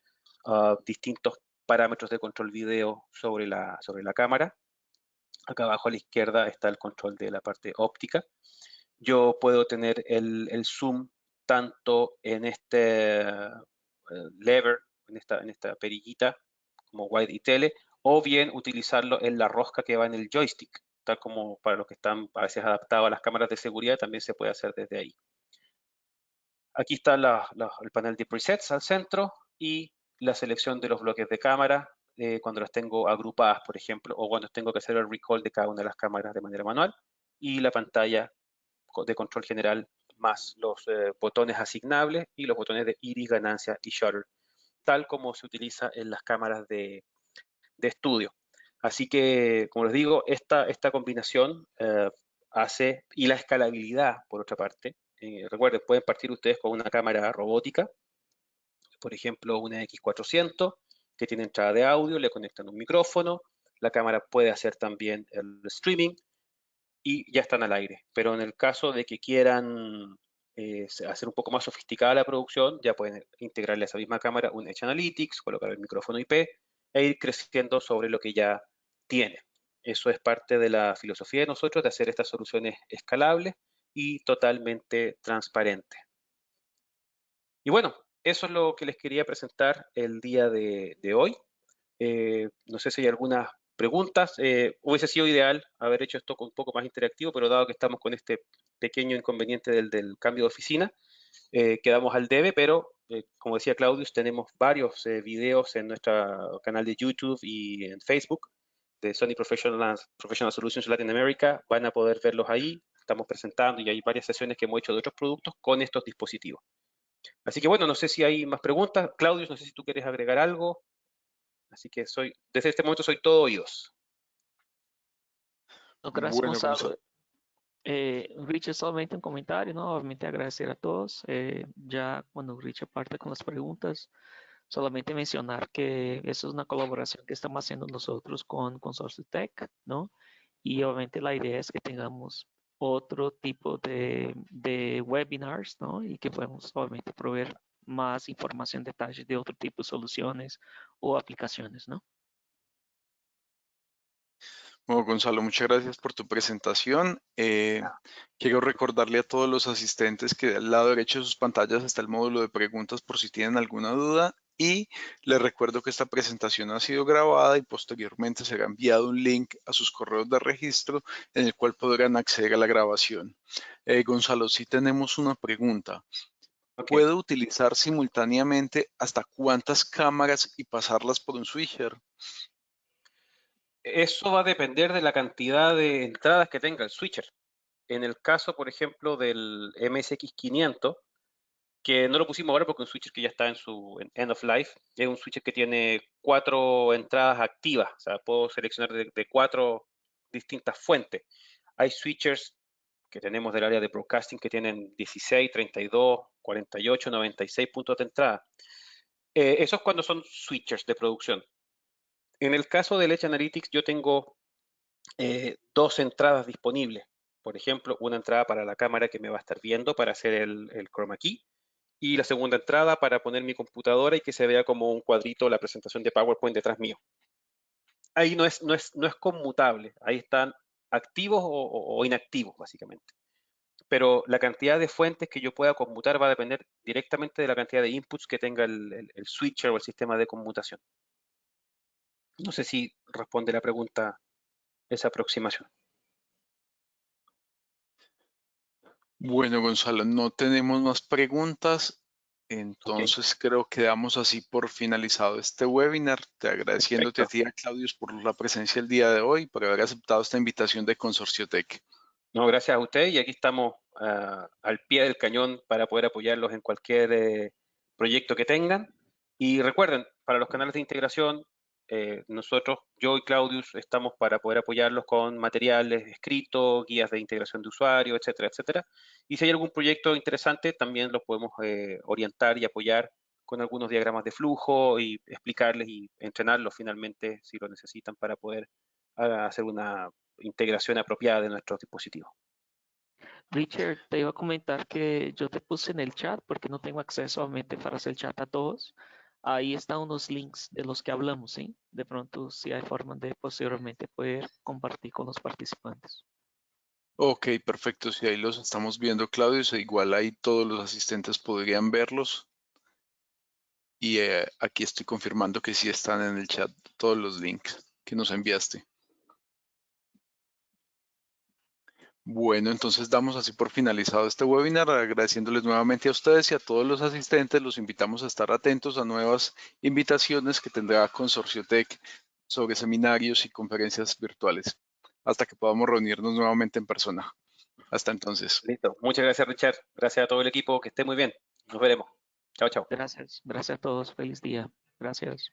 distintos parámetros de control video sobre la cámara. Acá abajo a la izquierda está el control de la parte óptica. Yo puedo tener el zoom tanto en este lever, en esta perillita, como wide y tele, o bien utilizarlo en la rosca que va en el joystick, tal como para los que están a veces adaptados a las cámaras de seguridad, también se puede hacer desde ahí. Aquí está el panel de presets al centro y la selección de los bloques de cámara cuando las tengo agrupadas, por ejemplo, o cuando tengo que hacer el recall de cada una de las cámaras de manera manual, y la pantalla de control general más los botones asignables y los botones de iris, ganancia y shutter, tal como se utiliza en las cámaras de estudio. Así que, como les digo, esta combinación hace, y la escalabilidad, por otra parte, recuerden, pueden partir ustedes con una cámara robótica, por ejemplo, una X400, que tiene entrada de audio, le conectan un micrófono, la cámara puede hacer también el streaming y ya están al aire. Pero en el caso de que quieran hacer un poco más sofisticada la producción, ya pueden integrarle a esa misma cámara un Edge Analytics, colocar el micrófono IP e ir creciendo sobre lo que ya tiene. Eso es parte de la filosofía de nosotros, de hacer estas soluciones escalables y totalmente transparentes. Y bueno, eso es lo que les quería presentar el día de hoy. No sé si hay algunas preguntas. Hubiese sido ideal haber hecho esto un poco más interactivo, pero dado que estamos con este pequeño inconveniente del cambio de oficina, quedamos al debe, pero como decía Claudius, tenemos varios videos en nuestro canal de YouTube y en Facebook de Sony Professional Solutions Latin America. Van a poder verlos ahí. Estamos presentando y hay varias sesiones que hemos hecho de otros productos con estos dispositivos. Así que bueno, no sé si hay más preguntas. Claudius, no sé si tú quieres agregar algo. Así que desde este momento soy todo oídos. No, gracias, Bueno, Gonzalo. Richard, solamente un comentario, ¿no? Obviamente agradecer a todos. Ya cuando Richard parte con las preguntas, solamente mencionar que eso es una colaboración que estamos haciendo nosotros con Consorcio Tech, ¿no? Y obviamente la idea es que tengamos otro tipo de webinars, ¿no? Y que podamos obviamente proveer más información, detalles de otro tipo de soluciones o aplicaciones, ¿no? Bueno, Gonzalo, muchas gracias por tu presentación. Quiero recordarle a todos los asistentes que al lado derecho de sus pantallas está el módulo de preguntas por si tienen alguna duda. Y les recuerdo que esta presentación ha sido grabada y posteriormente será enviado un link a sus correos de registro en el cual podrán acceder a la grabación. Gonzalo, sí tenemos una pregunta. Okay. ¿Puedo utilizar simultáneamente hasta cuántas cámaras y pasarlas por un switcher? Eso va a depender de la cantidad de entradas que tenga el switcher. En el caso, por ejemplo, del MSX500, que no lo pusimos ahora porque es un switcher que ya está en su end of life, es un switcher que tiene 4 entradas activas, o sea, puedo seleccionar de 4 distintas fuentes. Hay switchers que tenemos del área de broadcasting que tienen 16, 32, 48, 96 puntos de entrada. Eso es cuando son switchers de producción. En el caso del Edge Analytics, yo tengo 2 entradas disponibles. Por ejemplo, una entrada para la cámara que me va a estar viendo para hacer el chroma key y la segunda entrada para poner mi computadora y que se vea como un cuadrito la presentación de PowerPoint detrás mío. Ahí no es conmutable, ahí están activos o inactivos básicamente. Pero la cantidad de fuentes que yo pueda conmutar va a depender directamente de la cantidad de inputs que tenga el switcher o el sistema de conmutación. No sé si responde la pregunta esa aproximación. Bueno, Gonzalo, no tenemos más preguntas, entonces creo que damos así por finalizado este webinar. Te agradeciéndote a ti, a Claudius, por la presencia el día de hoy, por haber aceptado esta invitación de Consorcio Tech. No, gracias a usted y aquí estamos al pie del cañón para poder apoyarlos en cualquier proyecto que tengan. Y recuerden, para los canales de integración, nosotros, yo y Claudius, estamos para poder apoyarlos con materiales escritos, guías de integración de usuario, etcétera, etcétera. Y si hay algún proyecto interesante, también los podemos orientar y apoyar con algunos diagramas de flujo y explicarles y entrenarlos finalmente si lo necesitan para poder hacer una integración apropiada de nuestros dispositivos. Richard, te iba a comentar que yo te puse en el chat porque no tengo acceso obviamente para hacer el chat a todos. Ahí están unos links de los que hablamos, ¿sí? De pronto, si hay forma de posteriormente poder compartir con los participantes. Ok, perfecto. Si ahí los estamos viendo, Claudio, igual ahí todos los asistentes podrían verlos. Y aquí estoy confirmando que sí están en el chat todos los links que nos enviaste. Bueno, entonces damos así por finalizado este webinar, agradeciéndoles nuevamente a ustedes y a todos los asistentes. Los invitamos a estar atentos a nuevas invitaciones que tendrá Consorcio Tech sobre seminarios y conferencias virtuales, hasta que podamos reunirnos nuevamente en persona. Hasta entonces. Listo. Muchas gracias, Richard. Gracias a todo el equipo. Que esté muy bien. Nos veremos. Chao, chao. Gracias. Gracias a todos. Feliz día. Gracias.